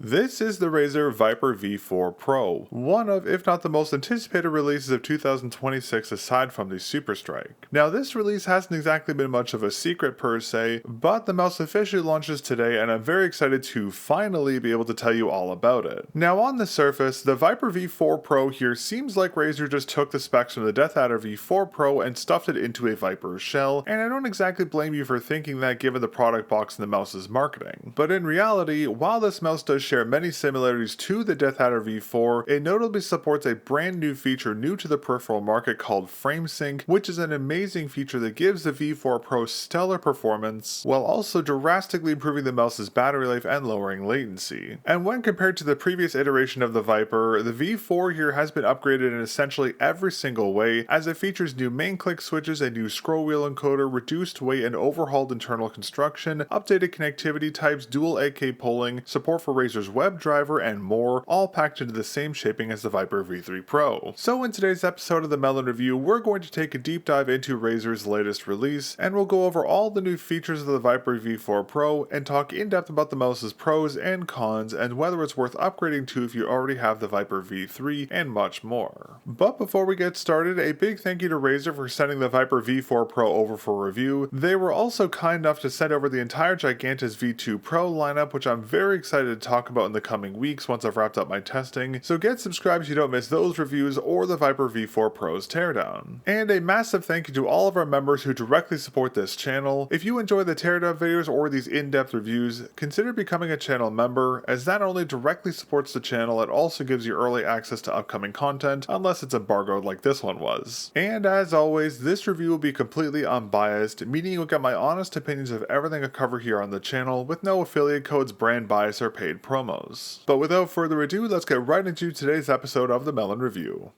This is the RAZER Viper V4 Pro, one of, if not the most anticipated releases of 2026 aside from the Super Strike. Now this release hasn't exactly been much of a secret per se, but the mouse officially launches today and I'm very excited to finally be able to tell you all about it. Now on the surface, the Viper V4 Pro here seems like RAZER just took the specs from the DeathAdder V4 Pro and stuffed it into a Viper shell, and I don't exactly blame you for thinking that given the product box and the mouse's marketing. But in reality, while this mouse does share many similarities to the DeathAdder V4, it notably supports a brand new feature new to the peripheral market called FrameSync, which is an amazing feature that gives the V4 Pro stellar performance, while also drastically improving the mouse's battery life and lowering latency. And when compared to the previous iteration of the Viper, the V4 here has been upgraded in essentially every single way, as it features new main click switches, a new scroll wheel encoder, reduced weight and overhauled internal construction, updated connectivity types, dual 8K polling, support for RAZER's WebDriver, and more, all packed into the same shaping as the Viper V3 Pro. So in today's episode of the mel0n review, we're going to take a deep dive into RAZER's latest release, and we'll go over all the new features of the Viper V4 Pro, and talk in depth about the mouse's pros and cons, and whether it's worth upgrading to if you already have the Viper V3, and much more. But before we get started, a big thank you to RAZER for sending the Viper V4 Pro over for review. They were also kind enough to send over the entire Gigantus V2 Pro lineup, which I'm very excited to talk about in the coming weeks once I've wrapped up my testing, so get subscribed so you don't miss those reviews or the Viper V4 Pro's teardown. And a massive thank you to all of our members who directly support this channel. If you enjoy the teardown videos or these in-depth reviews, consider becoming a channel member, as that not only directly supports the channel, it also gives you early access to upcoming content, unless it's embargoed like this one was. And as always, this review will be completely unbiased, meaning you'll get my honest opinions of everything I cover here on the channel, with no affiliate codes, brand bias, or paid promos. But without further ado, let's get right into today's episode of the mel0n review.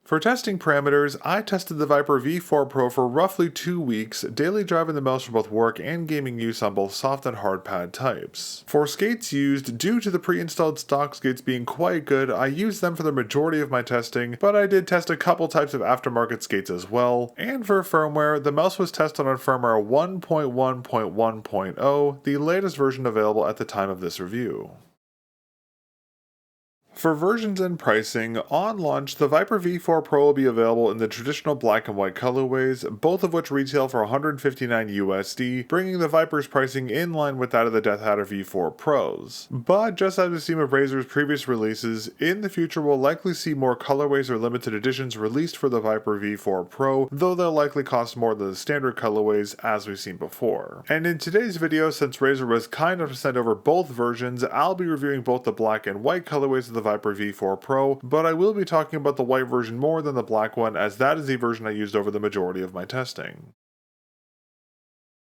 For testing parameters, I tested the Viper V4 Pro for roughly 2 weeks, daily driving the mouse for both work and gaming use on both soft and hard pad types. For skates used, due to the pre-installed stock skates being quite good, I used them for the majority of my testing, but I did test a couple types of aftermarket skates as well. And for firmware, the mouse was tested on firmware 1.1.1.0, the latest version available at the time of this review. For versions and pricing, on launch, the Viper V4 Pro will be available in the traditional black and white colorways, both of which retail for $159 USD, bringing the Viper's pricing in line with that of the DeathAdder V4 Pros. But just as we've seen with RAZER's previous releases, in the future we'll likely see more colorways or limited editions released for the Viper V4 Pro, though they'll likely cost more than the standard colorways as we've seen before. And in today's video, since RAZER was kind enough to send over both versions, I'll be reviewing both the black and white colorways of the Viper V4 Pro, but I will be talking about the white version more than the black one, as that is the version I used over the majority of my testing.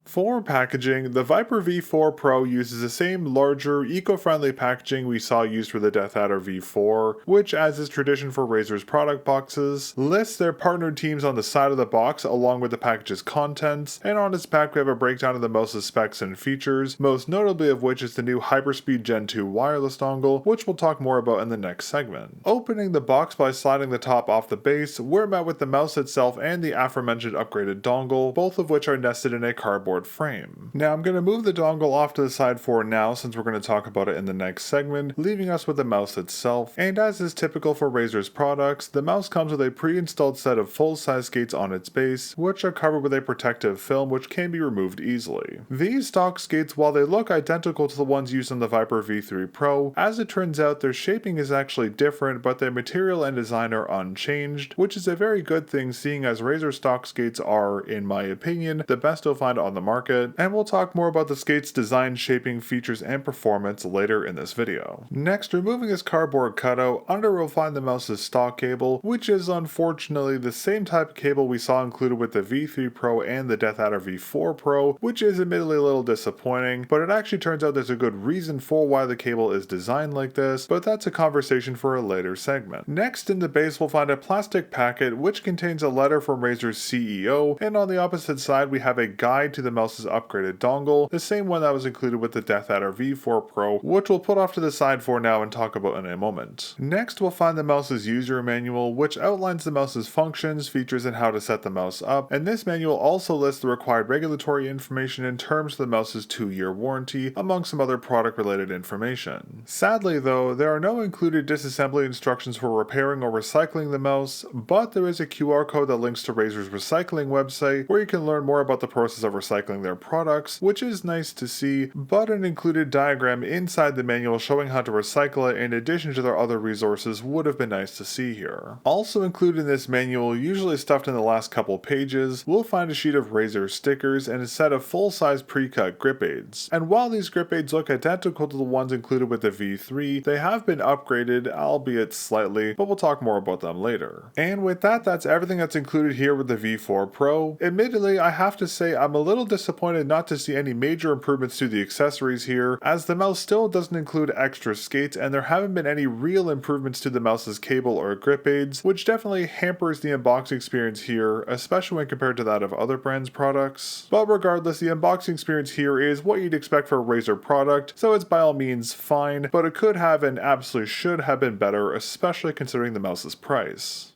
For packaging, the Viper V4 Pro uses the same larger, eco-friendly packaging we saw used for the DeathAdder V4, which, as is tradition for RAZER's product boxes, lists their partnered teams on the side of the box along with the package's contents, and on its back we have a breakdown of the mouse's specs and features, most notably of which is the new Hyperspeed Gen 2 wireless dongle, which we'll talk more about in the next segment. Opening the box by sliding the top off the base, we're met with the mouse itself and the aforementioned upgraded dongle, both of which are nested in a cardboard frame. Now I'm going to move the dongle off to the side for now, since we're going to talk about it in the next segment, leaving us with the mouse itself. And as is typical for RAZER's products, the mouse comes with a pre-installed set of full-size skates on its base, which are covered with a protective film which can be removed easily. These stock skates, while they look identical to the ones used on the Viper V3 Pro, as it turns out their shaping is actually different, but their material and design are unchanged, which is a very good thing, seeing as RAZER stock skates are, in my opinion, the best you'll find on the market, and we'll talk more about the skate's design, shaping, features, and performance later in this video. Next, removing this cardboard cutout, under we'll find the mouse's stock cable, which is unfortunately the same type of cable we saw included with the V3 Pro and the DeathAdder V4 Pro, which is admittedly a little disappointing, but it actually turns out there's a good reason for why the cable is designed like this, but that's a conversation for a later segment. Next, in the base we'll find a plastic packet which contains a letter from RAZER's CEO, and on the opposite side we have a guide to the mouse's upgraded dongle, the same one that was included with the DeathAdder V4 Pro, which we'll put off to the side for now and talk about in a moment. Next, we'll find the mouse's user manual, which outlines the mouse's functions, features, and how to set the mouse up, and this manual also lists the required regulatory information in terms of the mouse's 2-year warranty, among some other product-related information. Sadly though, there are no included disassembly instructions for repairing or recycling the mouse, but there is a QR code that links to Razer's recycling website, where you can learn more about the process of recycling their products, which is nice to see, but an included diagram inside the manual showing how to recycle it in addition to their other resources would have been nice to see here. Also included in this manual, usually stuffed in the last couple pages, we'll find a sheet of Razer stickers and a set of full-size pre-cut grip aids. And while these grip aids look identical to the ones included with the V3, they have been upgraded, albeit slightly, but we'll talk more about them later. And with that, that's everything that's included here with the V4 Pro. Admittedly, I have to say I'm a little disappointed not to see any major improvements to the accessories here, as the mouse still doesn't include extra skates and there haven't been any real improvements to the mouse's cable or grip aids, which definitely hampers the unboxing experience here, especially when compared to that of other brands' products. But regardless, the unboxing experience here is what you'd expect for a Razer product, so it's by all means fine, but it could have and absolutely should have been better, especially considering the mouse's price.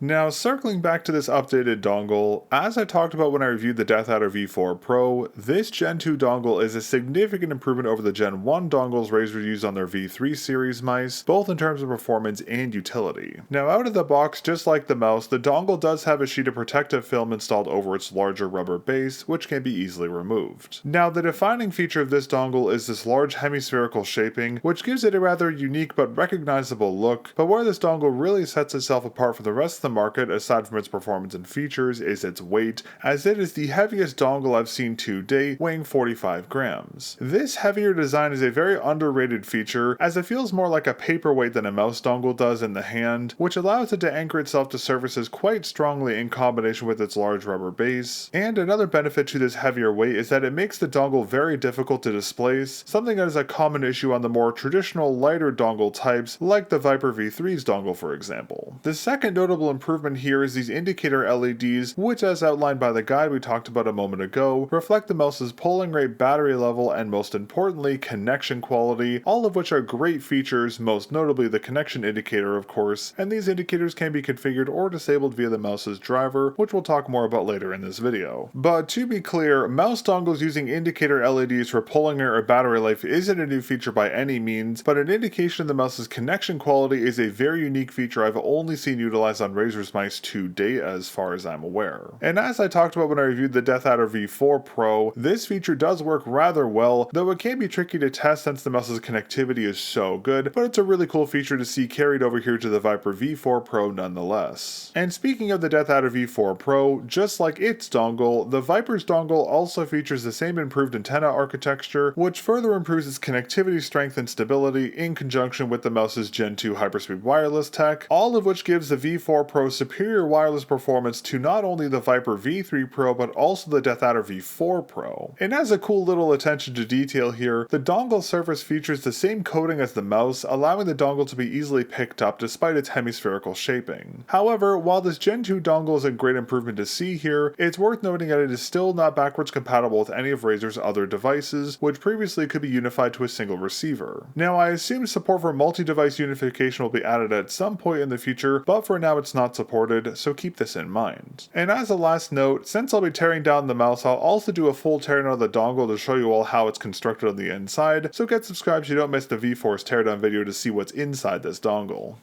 Now, circling back to this updated dongle, as I talked about when I reviewed the DeathAdder V4 Pro, this Gen 2 dongle is a significant improvement over the Gen 1 dongles Razer used on their V3 series mice, both in terms of performance and utility. Now, out of the box, just like the mouse, the dongle does have a sheet of protective film installed over its larger rubber base, which can be easily removed. Now, the defining feature of this dongle is this large hemispherical shaping, which gives it a rather unique but recognizable look, but where this dongle really sets itself apart from the rest of the market, aside from its performance and features, is its weight, as it is the heaviest dongle I've seen to date, weighing 45 grams. This heavier design is a very underrated feature, as it feels more like a paperweight than a mouse dongle does in the hand, which allows it to anchor itself to surfaces quite strongly in combination with its large rubber base. And another benefit to this heavier weight is that it makes the dongle very difficult to displace, something that is a common issue on the more traditional lighter dongle types, like the Viper V3's dongle for example. The second notable improvement here is these indicator LEDs, which as outlined by the guide we talked about a moment ago, reflect the mouse's polling rate, battery level, and most importantly, connection quality, all of which are great features, most notably the connection indicator of course, and these indicators can be configured or disabled via the mouse's driver, which we'll talk more about later in this video. But to be clear, mouse dongles using indicator LEDs for polling rate or battery life isn't a new feature by any means, but an indication of the mouse's connection quality is a very unique feature I've only seen utilized on Razer's mice to date as far as I'm aware. And as I talked about when I reviewed the DeathAdder V4 Pro, this feature does work rather well, though it can be tricky to test since the mouse's connectivity is so good, but it's a really cool feature to see carried over here to the Viper V4 Pro nonetheless. And speaking of the DeathAdder V4 Pro, just like its dongle, the Viper's dongle also features the same improved antenna architecture, which further improves its connectivity strength and stability in conjunction with the mouse's Gen 2 hyperspeed wireless tech, all of which gives the V4 Pro superior wireless performance to not only the Viper V3 Pro but also the DeathAdder V4 Pro. And as a cool little attention to detail here, the dongle surface features the same coating as the mouse, allowing the dongle to be easily picked up despite its hemispherical shaping. However, while this Gen 2 dongle is a great improvement to see here, it's worth noting that it is still not backwards compatible with any of Razer's other devices, which previously could be unified to a single receiver. Now, I assume support for multi-device unification will be added at some point in the future, but for now it's not supported, so keep this in mind. And as a last note, since I'll be tearing down the mouse, I'll also do a full teardown of the dongle to show you all how it's constructed on the inside, so get subscribed so you don't miss the V4's teardown video to see what's inside this dongle.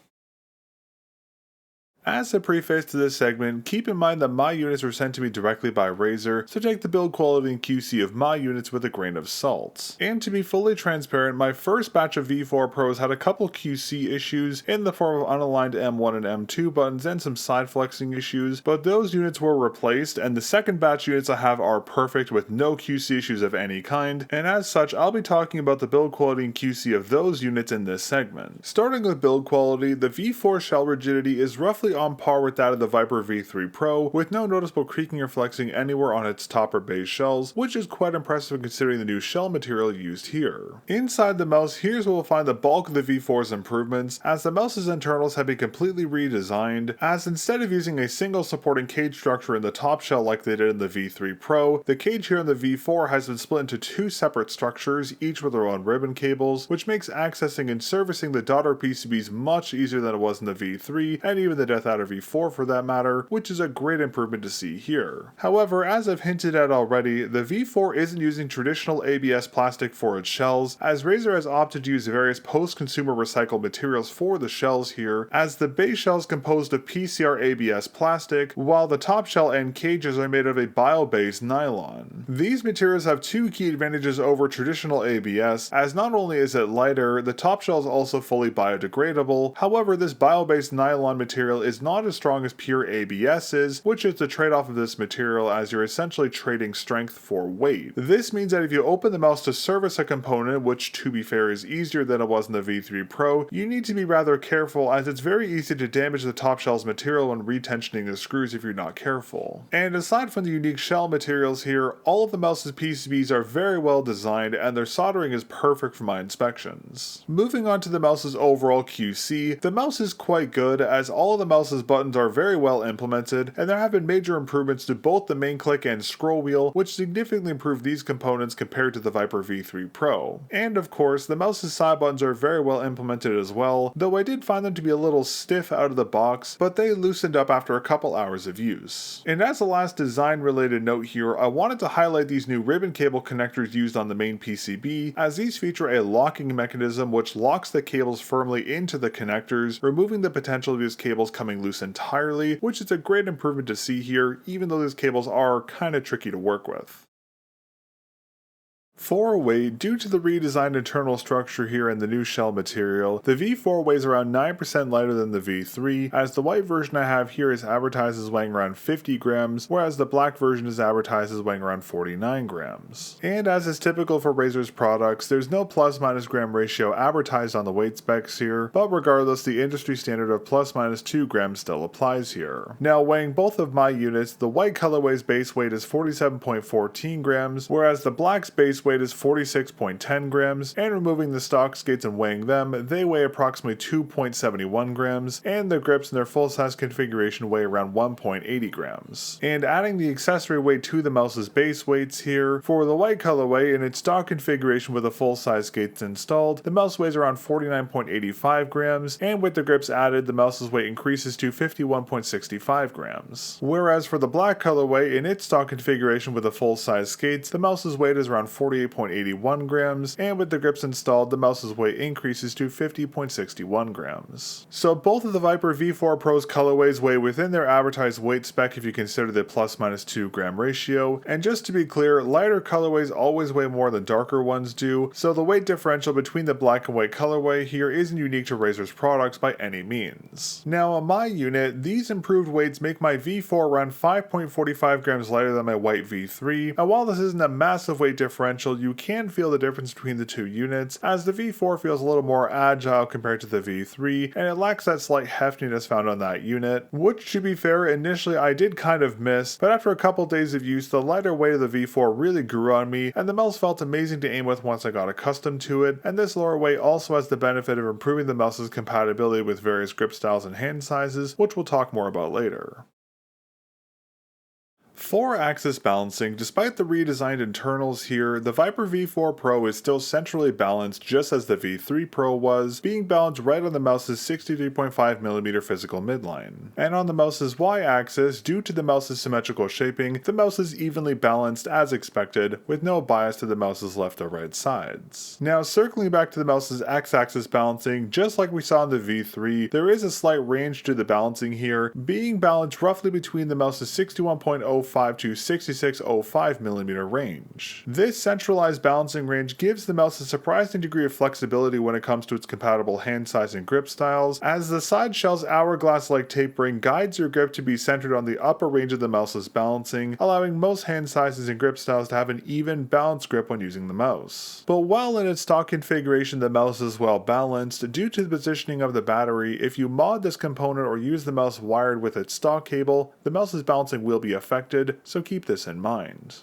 As a preface to this segment, keep in mind that my units were sent to me directly by Razer, so take the build quality and QC of my units with a grain of salt. And to be fully transparent, my first batch of V4 Pros had a couple QC issues in the form of unaligned M1 and M2 buttons and some side flexing issues, but those units were replaced, and the second batch units I have are perfect with no QC issues of any kind, and as such I'll be talking about the build quality and QC of those units in this segment. Starting with build quality, the V4 shell rigidity is roughly on par with that of the Viper V3 Pro, with no noticeable creaking or flexing anywhere on its top or base shells, which is quite impressive considering the new shell material used here. Inside the mouse, here's where we'll find the bulk of the V4's improvements, as the mouse's internals have been completely redesigned, as instead of using a single supporting cage structure in the top shell like they did in the V3 Pro, the cage here in the V4 has been split into two separate structures, each with their own ribbon cables, which makes accessing and servicing the daughter PCBs much easier than it was in the V3, and even the DeathAdder V4 for that matter, which is a great improvement to see here. However, as I've hinted at already, the V4 isn't using traditional ABS plastic for its shells, as Razer has opted to use various post-consumer recycled materials for the shells here, as the base shell is composed of PCR ABS plastic, while the top shell and cages are made of a bio-based nylon. These materials have two key advantages over traditional ABS, as not only is it lighter, the top shell is also fully biodegradable. However, this bio-based nylon material is not as strong as pure ABS is, which is the trade-off of this material, as you're essentially trading strength for weight. This means that if you open the mouse to service a component, which to be fair is easier than it was in the V3 Pro, you need to be rather careful, as it's very easy to damage the top shell's material when retensioning the screws if you're not careful. And aside from the unique shell materials here, all of the mouse's PCBs are very well designed, and their soldering is perfect for my inspections. Moving on to the mouse's overall QC, the mouse is quite good, as all of the mouse's buttons are very well implemented, and there have been major improvements to both the main click and scroll wheel, which significantly improve these components compared to the Viper V3 Pro. And of course, the mouse's side buttons are very well implemented as well, though I did find them to be a little stiff out of the box, but they loosened up after a couple hours of use. And as a last design related note here, I wanted to highlight these new ribbon cable connectors used on the main PCB, as these feature a locking mechanism which locks the cables firmly into the connectors, removing the potential of these cables coming loose entirely, which is a great improvement to see here, even though these cables are kinda tricky to work with. For weight, due to the redesigned internal structure here and the new shell material, the V4 weighs around 9% lighter than the V3, as the white version I have here is advertised as weighing around 50 grams, whereas the black version is advertised as weighing around 49 grams. And as is typical for Razer's products, there's no plus-minus gram ratio advertised on the weight specs here, but regardless, the industry standard of plus-minus 2 grams still applies here. Now, weighing both of my units, the white colorway's base weight is 47.14 grams, whereas the black's base weight is 46.10 grams, and removing the stock skates and weighing them, they weigh approximately 2.71 grams, and the grips in their full-size configuration weigh around 1.80 grams. And adding the accessory weight to the mouse's base weights here, for the white colorway in its stock configuration with the full-size skates installed, the mouse weighs around 49.85 grams, and with the grips added, the mouse's weight increases to 51.65 grams. Whereas for the black colorway in its stock configuration with the full-size skates, the mouse's weight is around 48.81 grams, and with the grips installed, the mouse's weight increases to 50.61 grams. So both of the Viper V4 Pro's colorways weigh within their advertised weight spec if you consider the plus-minus 2 gram ratio, and just to be clear, lighter colorways always weigh more than darker ones do, so the weight differential between the black and white colorway here isn't unique to Razer's products by any means. Now on my unit, these improved weights make my V4 around 5.45 grams lighter than my white V3, and while this isn't a massive weight differential, you can feel the difference between the two units, as the V4 feels a little more agile compared to the V3, and it lacks that slight heftiness found on that unit, which to be fair, initially I did kind of miss, but after a couple days of use, the lighter weight of the V4 really grew on me, and the mouse felt amazing to aim with once I got accustomed to it, and this lower weight also has the benefit of improving the mouse's compatibility with various grip styles and hand sizes, which we'll talk more about later. For axis balancing, despite the redesigned internals here, the Viper V4 Pro is still centrally balanced just as the V3 Pro was, being balanced right on the mouse's 63.5mm physical midline. And on the mouse's Y-axis, due to the mouse's symmetrical shaping, the mouse is evenly balanced as expected, with no bias to the mouse's left or right sides. Now circling back to the mouse's X-axis balancing, just like we saw in the V3, there is a slight range to the balancing here, being balanced roughly between the mouse's 61.04 6605 to 6605mm range. This centralized balancing range gives the mouse a surprising degree of flexibility when it comes to its compatible hand size and grip styles, as the side shell's hourglass-like tapering guides your grip to be centered on the upper range of the mouse's balancing, allowing most hand sizes and grip styles to have an even, balanced grip when using the mouse. But while in its stock configuration the mouse is well balanced, due to the positioning of the battery, if you mod this component or use the mouse wired with its stock cable, the mouse's balancing will be affected, so keep this in mind.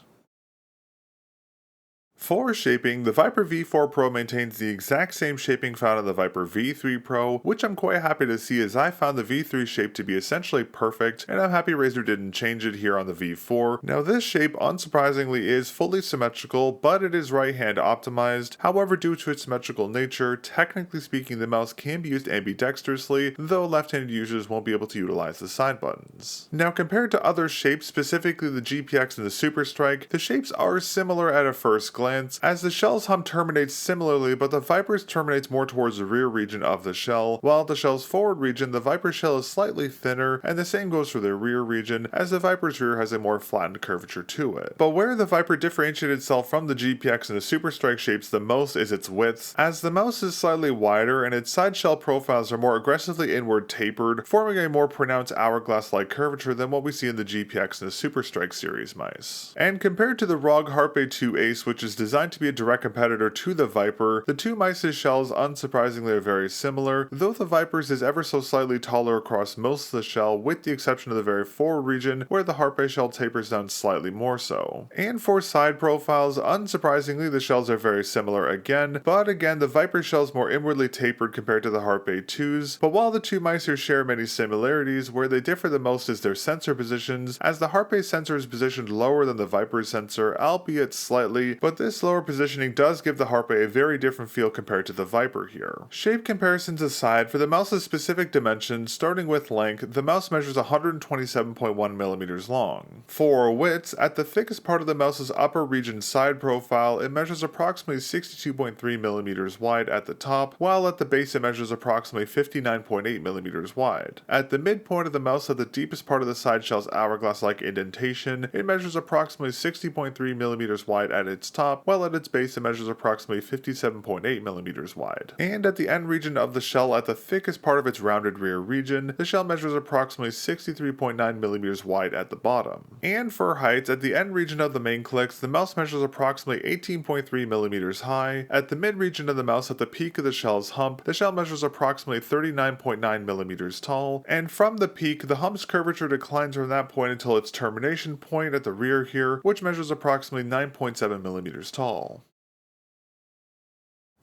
For shaping, the Viper V4 Pro maintains the exact same shaping found in the Viper V3 Pro, which I'm quite happy to see as I found the V3 shape to be essentially perfect, and I'm happy Razer didn't change it here on the V4. Now this shape, unsurprisingly, is fully symmetrical, but it is right hand optimized. However, due to its symmetrical nature, technically speaking the mouse can be used ambidextrously, though left-handed users won't be able to utilize the side buttons. Now compared to other shapes, specifically the GPX and the Super Strike, the shapes are similar at a first glance, as the shell's hump terminates similarly, but the Viper's terminates more towards the rear region of the shell, while at the shell's forward region the Viper shell is slightly thinner, and the same goes for the rear region, as the Viper's rear has a more flattened curvature to it. But where the Viper differentiated itself from the GPX and the Super Strike shapes the most is its width, as the mouse is slightly wider and its side shell profiles are more aggressively inward tapered, forming a more pronounced hourglass-like curvature than what we see in the GPX and the Super Strike series mice. And compared to the ROG Harpe 2 Ace, which is designed to be a direct competitor to the Viper, the two mice's shells unsurprisingly are very similar, though the Viper's is ever so slightly taller across most of the shell, with the exception of the very forward region where the Harpe shell tapers down slightly more so. And for side profiles, unsurprisingly the shells are very similar again, but again the Viper shell is more inwardly tapered compared to the Harpe 2's, but while the two mice here share many similarities, where they differ the most is their sensor positions, as the Harpe sensor is positioned lower than the Viper's sensor, albeit slightly, but this lower positioning does give the Harpe a very different feel compared to the Viper here. Shape comparisons aside, for the mouse's specific dimensions, starting with length, the mouse measures 127.1mm long. For width, at the thickest part of the mouse's upper region side profile, it measures approximately 62.3mm wide at the top, while at the base it measures approximately 59.8mm wide. At the midpoint of the mouse at the deepest part of the side shell's hourglass-like indentation, it measures approximately 60.3mm wide at its top, while at its base it measures approximately 57.8mm wide. And at the end region of the shell at the thickest part of its rounded rear region, the shell measures approximately 63.9mm wide at the bottom. And for height, at the end region of the main clicks, the mouse measures approximately 18.3mm high. At the mid region of the mouse at the peak of the shell's hump, the shell measures approximately 39.9mm tall, and from the peak, the hump's curvature declines from that point until its termination point at the rear here, which measures approximately 9.7mm tall.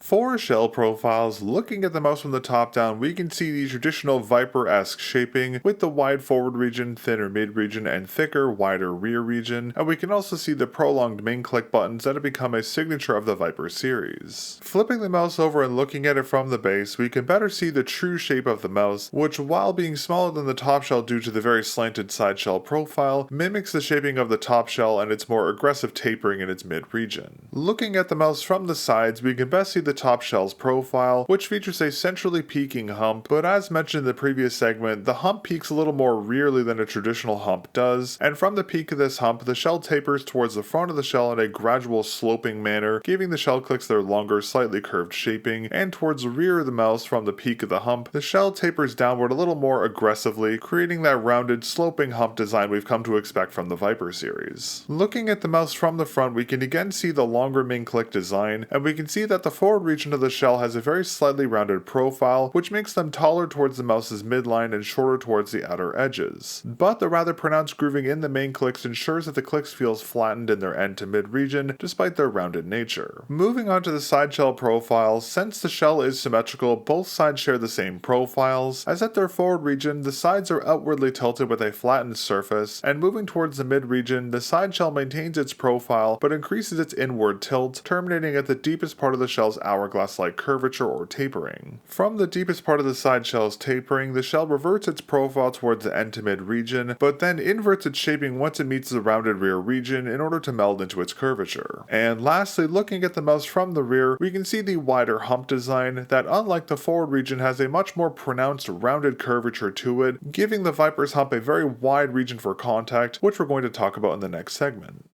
For shell profiles, looking at the mouse from the top down, we can see the traditional Viper-esque shaping with the wide forward region, thinner mid region, and thicker, wider rear region, and we can also see the prolonged main click buttons that have become a signature of the Viper series. Flipping the mouse over and looking at it from the base, we can better see the true shape of the mouse, which while being smaller than the top shell due to the very slanted side shell profile, mimics the shaping of the top shell and its more aggressive tapering in its mid region. Looking at the mouse from the sides, we can best see the top shell's profile, which features a centrally peaking hump, but as mentioned in the previous segment, the hump peaks a little more rearly than a traditional hump does, and from the peak of this hump, the shell tapers towards the front of the shell in a gradual sloping manner, giving the shell clicks their longer, slightly curved shaping, and towards the rear of the mouse from the peak of the hump, the shell tapers downward a little more aggressively, creating that rounded, sloping hump design we've come to expect from the Viper series. Looking at the mouse from the front, we can again see the longer main click design, and we can see that the forward region of the shell has a very slightly rounded profile, which makes them taller towards the mouse's midline and shorter towards the outer edges. But the rather pronounced grooving in the main clicks ensures that the clicks feels flattened in their end to mid region, despite their rounded nature. Moving on to the side shell profiles, since the shell is symmetrical, both sides share the same profiles, as at their forward region, the sides are outwardly tilted with a flattened surface, and moving towards the mid region, the side shell maintains its profile, but increases its inward tilt, terminating at the deepest part of the shell's hourglass-like curvature or tapering. From the deepest part of the side shell's tapering, the shell reverts its profile towards the end to mid region, but then inverts its shaping once it meets the rounded rear region in order to meld into its curvature. And lastly, looking at the mouse from the rear, we can see the wider hump design that, unlike the forward region, has a much more pronounced rounded curvature to it, giving the Viper's hump a very wide region for contact, which we're going to talk about in the next segment.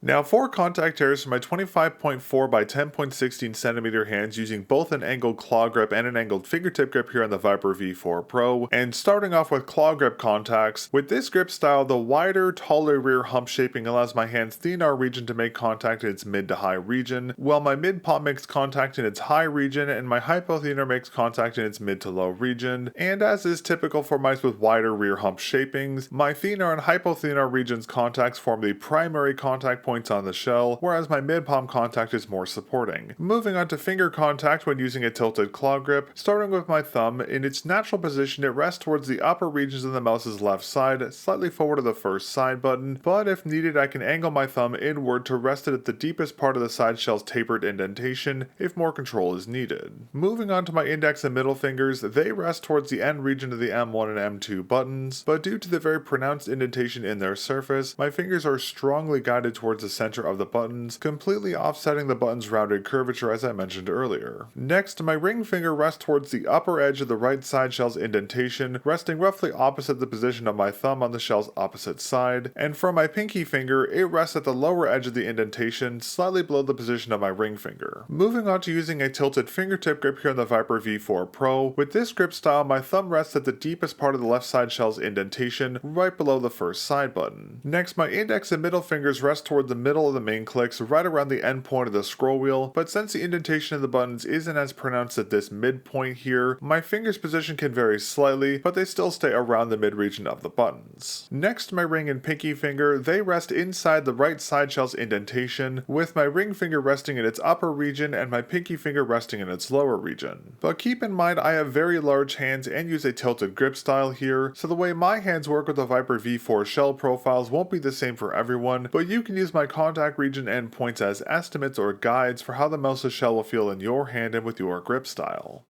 Now, for contact areas for my 25.4 by 10.16 centimeter hands using both an angled claw grip and an angled fingertip grip here on the Viper V4 Pro, and starting off with claw grip contacts, with this grip style, the wider, taller rear hump shaping allows my hand's thenar region to make contact in its mid to high region, while my mid palm makes contact in its high region and my hypothenar makes contact in its mid to low region, and as is typical for mice with wider rear hump shapings, my thenar and hypothenar regions contacts form the primary contact points on the shell, whereas my mid-palm contact is more supporting. Moving on to finger contact when using a tilted claw grip, starting with my thumb, in its natural position it rests towards the upper regions of the mouse's left side, slightly forward of the first side button, but if needed I can angle my thumb inward to rest it at the deepest part of the side shell's tapered indentation if more control is needed. Moving on to my index and middle fingers, they rest towards the end region of the M1 and M2 buttons, but due to the very pronounced indentation in their surface, my fingers are strongly guided towards the center of the buttons, completely offsetting the button's rounded curvature as I mentioned earlier. Next, my ring finger rests towards the upper edge of the right side shell's indentation, resting roughly opposite the position of my thumb on the shell's opposite side, and for my pinky finger, it rests at the lower edge of the indentation, slightly below the position of my ring finger. Moving on to using a tilted fingertip grip here on the Viper V4 Pro, with this grip style, my thumb rests at the deepest part of the left side shell's indentation, right below the first side button. Next, my index and middle fingers rest toward the middle of the main clicks right around the end point of the scroll wheel, but since the indentation of the buttons isn't as pronounced at this midpoint here, my fingers' position can vary slightly, but they still stay around the mid region of the buttons. Next, my ring and pinky finger, they rest inside the right side shell's indentation, with my ring finger resting in its upper region and my pinky finger resting in its lower region. But keep in mind I have very large hands and use a tilted grip style here, so the way my hands work with the Viper V4 shell profiles won't be the same for everyone, but you can use my contact region endpoints as estimates or guides for how the mouse's shell will feel in your hand and with your grip style.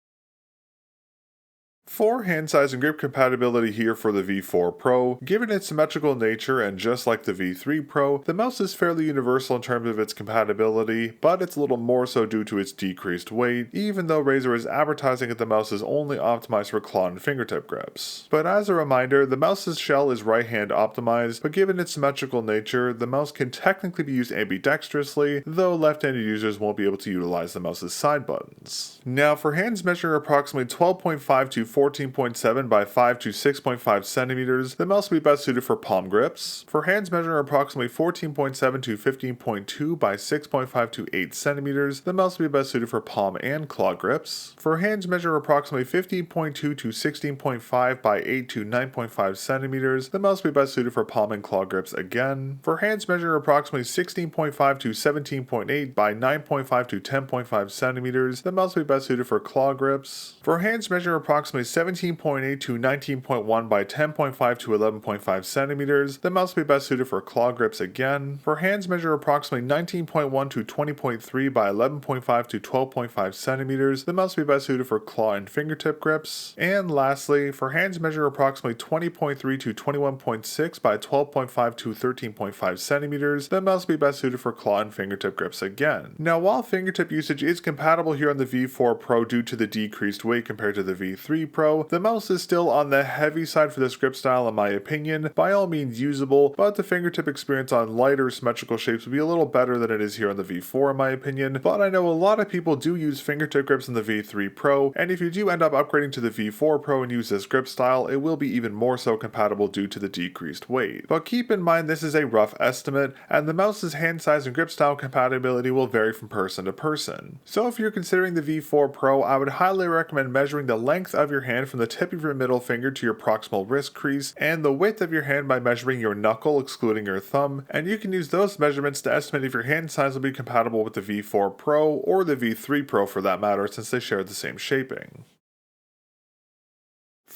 For hand size and grip compatibility here for the V4 Pro, given its symmetrical nature and just like the V3 Pro, the mouse is fairly universal in terms of its compatibility, but it's a little more so due to its decreased weight, even though Razer is advertising that the mouse is only optimized for claw and fingertip grips. But as a reminder, the mouse's shell is right hand optimized, but given its symmetrical nature, the mouse can technically be used ambidextrously, though left-handed users won't be able to utilize the mouse's side buttons. Now for hands measuring approximately 12.5 to 14.7 by 5 to 6.5 centimeters, the mouse will be best suited for palm grips. For hands measuring approximately 14.7 to 15.2 by 6.5 to 8 centimeters, the mouse will be best suited for palm and claw grips. For hands measuring approximately 15.2 to 16.5 by 8 to 9.5 centimeters, the mouse will be best suited for palm and claw grips again. For hands measuring approximately 16.5 to 17.8 by 9.5 to 10.5 centimeters, the mouse will be best suited for claw grips. For hands measuring approximately 17.8 to 19.1 by 10.5 to 11.5 centimeters, the mouse will be best suited for claw grips again. For hands measure approximately 19.1 to 20.3 by 11.5 to 12.5 centimeters, the mouse will be best suited for claw and fingertip grips. And lastly, for hands measure approximately 20.3 to 21.6 by 12.5 to 13.5 centimeters, the mouse will be best suited for claw and fingertip grips again. Now while fingertip usage is compatible here on the V4 Pro due to the decreased weight compared to the V3 Pro, the mouse is still on the heavy side for this grip style in my opinion, by all means usable, but the fingertip experience on lighter symmetrical shapes would be a little better than it is here on the V4 in my opinion, but I know a lot of people do use fingertip grips in the V3 Pro, and if you do end up upgrading to the V4 Pro and use this grip style, it will be even more so compatible due to the decreased weight. But keep in mind this is a rough estimate, and the mouse's hand size and grip style compatibility will vary from person to person. So if you're considering the V4 Pro, I would highly recommend measuring the length of your hand from the tip of your middle finger to your proximal wrist crease, and the width of your hand by measuring your knuckle excluding your thumb, and you can use those measurements to estimate if your hand size will be compatible with the V4 Pro or the V3 Pro for that matter, since they share the same shaping.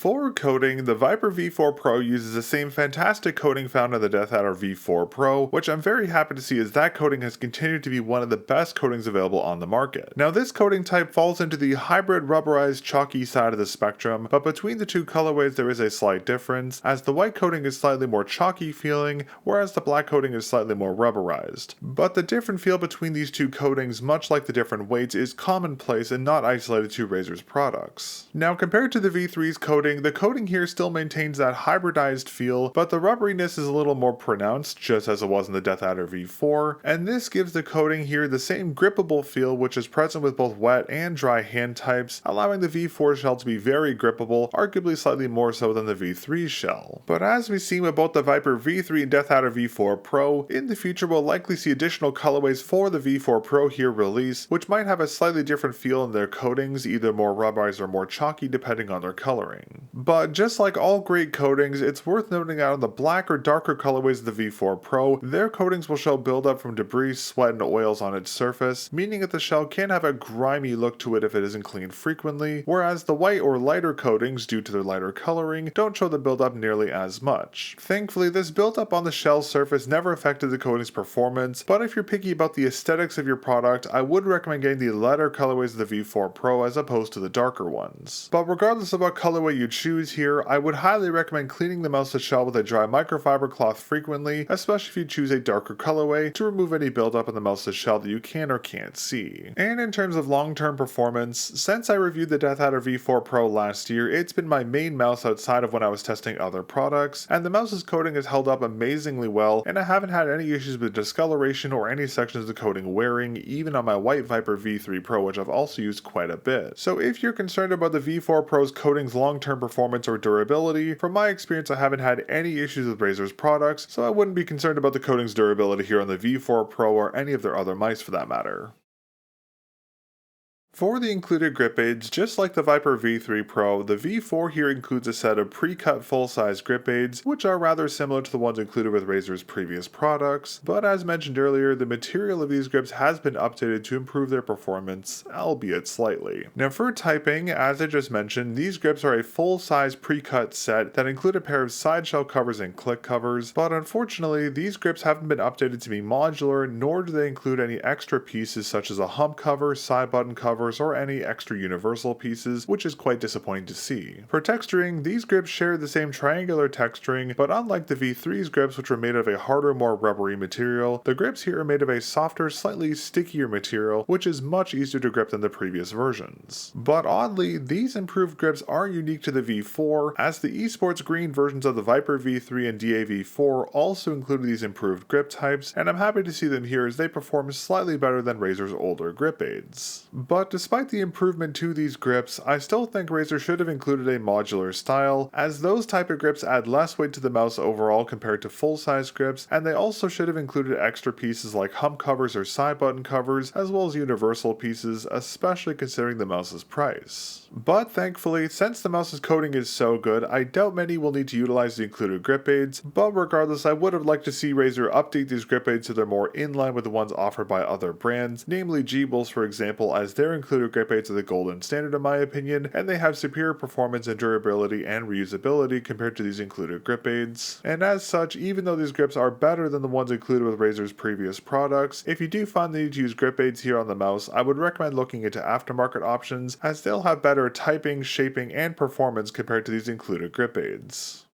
For coating, the Viper V4 Pro uses the same fantastic coating found in the DeathAdder V4 Pro, which I'm very happy to see as that coating has continued to be one of the best coatings available on the market. Now this coating type falls into the hybrid rubberized chalky side of the spectrum, but between the two colorways there is a slight difference, as the white coating is slightly more chalky feeling, whereas the black coating is slightly more rubberized. But the different feel between these two coatings, much like the different weights, is commonplace and not isolated to Razer's products. Now compared to the V3's coating, the coating here still maintains that hybridized feel, but the rubberiness is a little more pronounced, just as it was in the DeathAdder V4, and this gives the coating here the same grippable feel which is present with both wet and dry hand types, allowing the V4 shell to be very grippable, arguably slightly more so than the V3 shell. But as we've seen with both the Viper V3 and DeathAdder V4 Pro, in the future we'll likely see additional colorways for the V4 Pro here released, which might have a slightly different feel in their coatings, either more rubberized or more chalky depending on their coloring. But just like all great coatings, it's worth noting that on the black or darker colorways of the V4 Pro, their coatings will show buildup from debris, sweat, and oils on its surface, meaning that the shell can have a grimy look to it if it isn't cleaned frequently, whereas the white or lighter coatings, due to their lighter coloring, don't show the buildup nearly as much. Thankfully, this buildup on the shell surface never affected the coating's performance, but if you're picky about the aesthetics of your product, I would recommend getting the lighter colorways of the V4 Pro as opposed to the darker ones. But regardless of what colorway you choose here, I would highly recommend cleaning the mouse shell with a dry microfiber cloth frequently, especially if you choose a darker colorway, to remove any buildup in the mouse shell that you can or can't see. And in terms of long-term performance, since I reviewed the DeathAdder V4 Pro last year, it's been my main mouse outside of when I was testing other products, and the mouse's coating has held up amazingly well, and I haven't had any issues with discoloration or any sections of the coating wearing, even on my white Viper V3 Pro, which I've also used quite a bit. So if you're concerned about the V4 Pro's coating's long-term performance or durability, from my experience I haven't had any issues with Razer's products, so I wouldn't be concerned about the coating's durability here on the V4 Pro or any of their other mice for that matter. For the included grip aids, just like the Viper V3 Pro, the V4 here includes a set of pre-cut full-size grip aids, which are rather similar to the ones included with Razer's previous products, but as mentioned earlier, the material of these grips has been updated to improve their performance, albeit slightly. Now for typing, as I just mentioned, these grips are a full-size pre-cut set that include a pair of side shell covers and click covers, but unfortunately, these grips haven't been updated to be modular, nor do they include any extra pieces such as a hump cover, side button cover, or any extra universal pieces, which is quite disappointing to see. For texturing, these grips share the same triangular texturing, but unlike the V3's grips, which were made of a harder, more rubbery material, the grips here are made of a softer, slightly stickier material, which is much easier to grip than the previous versions. But oddly, these improved grips are unique to the V4, as the esports green versions of the Viper V3 and DAV4 also included these improved grip types, and I'm happy to see them here as they perform slightly better than Razer's older grip aids. But despite the improvement to these grips, I still think Razer should have included a modular style, as those type of grips add less weight to the mouse overall compared to full-size grips, and they also should have included extra pieces like hump covers or side button covers, as well as universal pieces, especially considering the mouse's price. But thankfully, since the mouse's coating is so good, I doubt many will need to utilize the included grip aids, but regardless, I would have liked to see Razer update these grip aids so they're more in line with the ones offered by other brands, namely G-Bulls for example, as their included grip aids are the golden standard in my opinion, and they have superior performance and durability and reusability compared to these included grip aids. And as such, even though these grips are better than the ones included with Razer's previous products, if you do find the need to use grip aids here on the mouse, I would recommend looking into aftermarket options, as they'll have better typing, shaping, and performance compared to these included grip aids.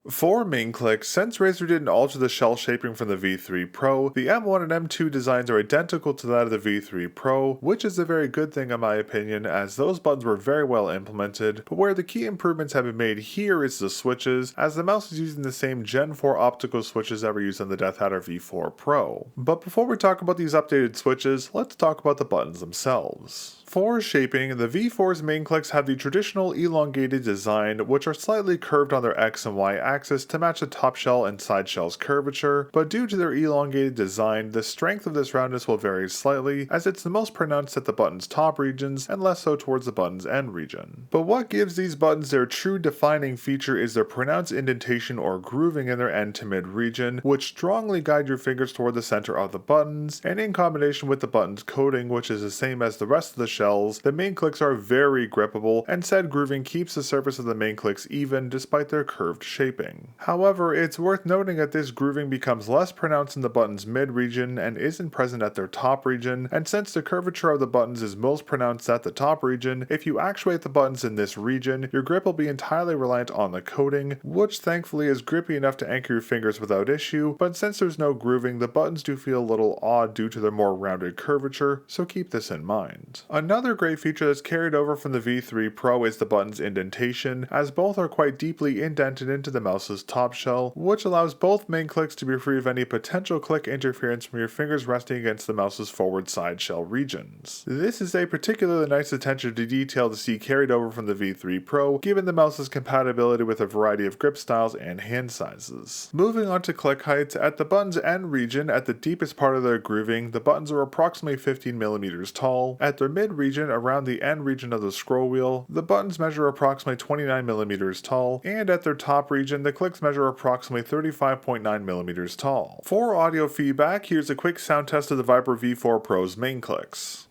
For main click, since Razer didn't alter the shell shaping from the V3 Pro, the M1 and M2 designs are identical to that of the V3 Pro, which is a very good thing in my opinion, as those buttons were very well implemented, but where the key improvements have been made here is the switches, as the mouse is using the same Gen 4 optical switches that were used on the DeathAdder V4 Pro. But before we talk about these updated switches, let's talk about the buttons themselves. For shaping, the V4's main clicks have the traditional elongated design, which are slightly curved on their X and Y axis to match the top shell and side shell's curvature, but due to their elongated design, the strength of this roundness will vary slightly, as it's the most pronounced at the button's top regions and less so towards the button's end region. But what gives these buttons their true defining feature is their pronounced indentation or grooving in their end to mid region, which strongly guide your fingers toward the center of the buttons, and in combination with the button's coating, which is the same as the rest of the shells, the main clicks are very grippable, and said grooving keeps the surface of the main clicks even despite their curved shaping. However, it's worth noting that this grooving becomes less pronounced in the button's mid region and isn't present at their top region, and since the curvature of the buttons is most pronounced at the top region, if you actuate the buttons in this region, your grip will be entirely reliant on the coating, which thankfully is grippy enough to anchor your fingers without issue, but since there's no grooving, the buttons do feel a little odd due to their more rounded curvature, so keep this in mind. Another great feature that's carried over from the V3 Pro is the button's indentation, as both are quite deeply indented into the mouse's top shell, which allows both main clicks to be free of any potential click interference from your fingers resting against the mouse's forward side shell regions. This is a particularly nice attention to detail to see carried over from the V3 Pro, given the mouse's compatibility with a variety of grip styles and hand sizes. Moving on to click heights, at the button's end region, at the deepest part of their grooving, the buttons are approximately 15mm tall. At their mid region, around the end region of the scroll wheel, the buttons measure approximately 29mm tall, and at their top region, the clicks measure approximately 35.9mm tall. For audio feedback, here's a quick sound test of the Viper V4 Pro's main clicks.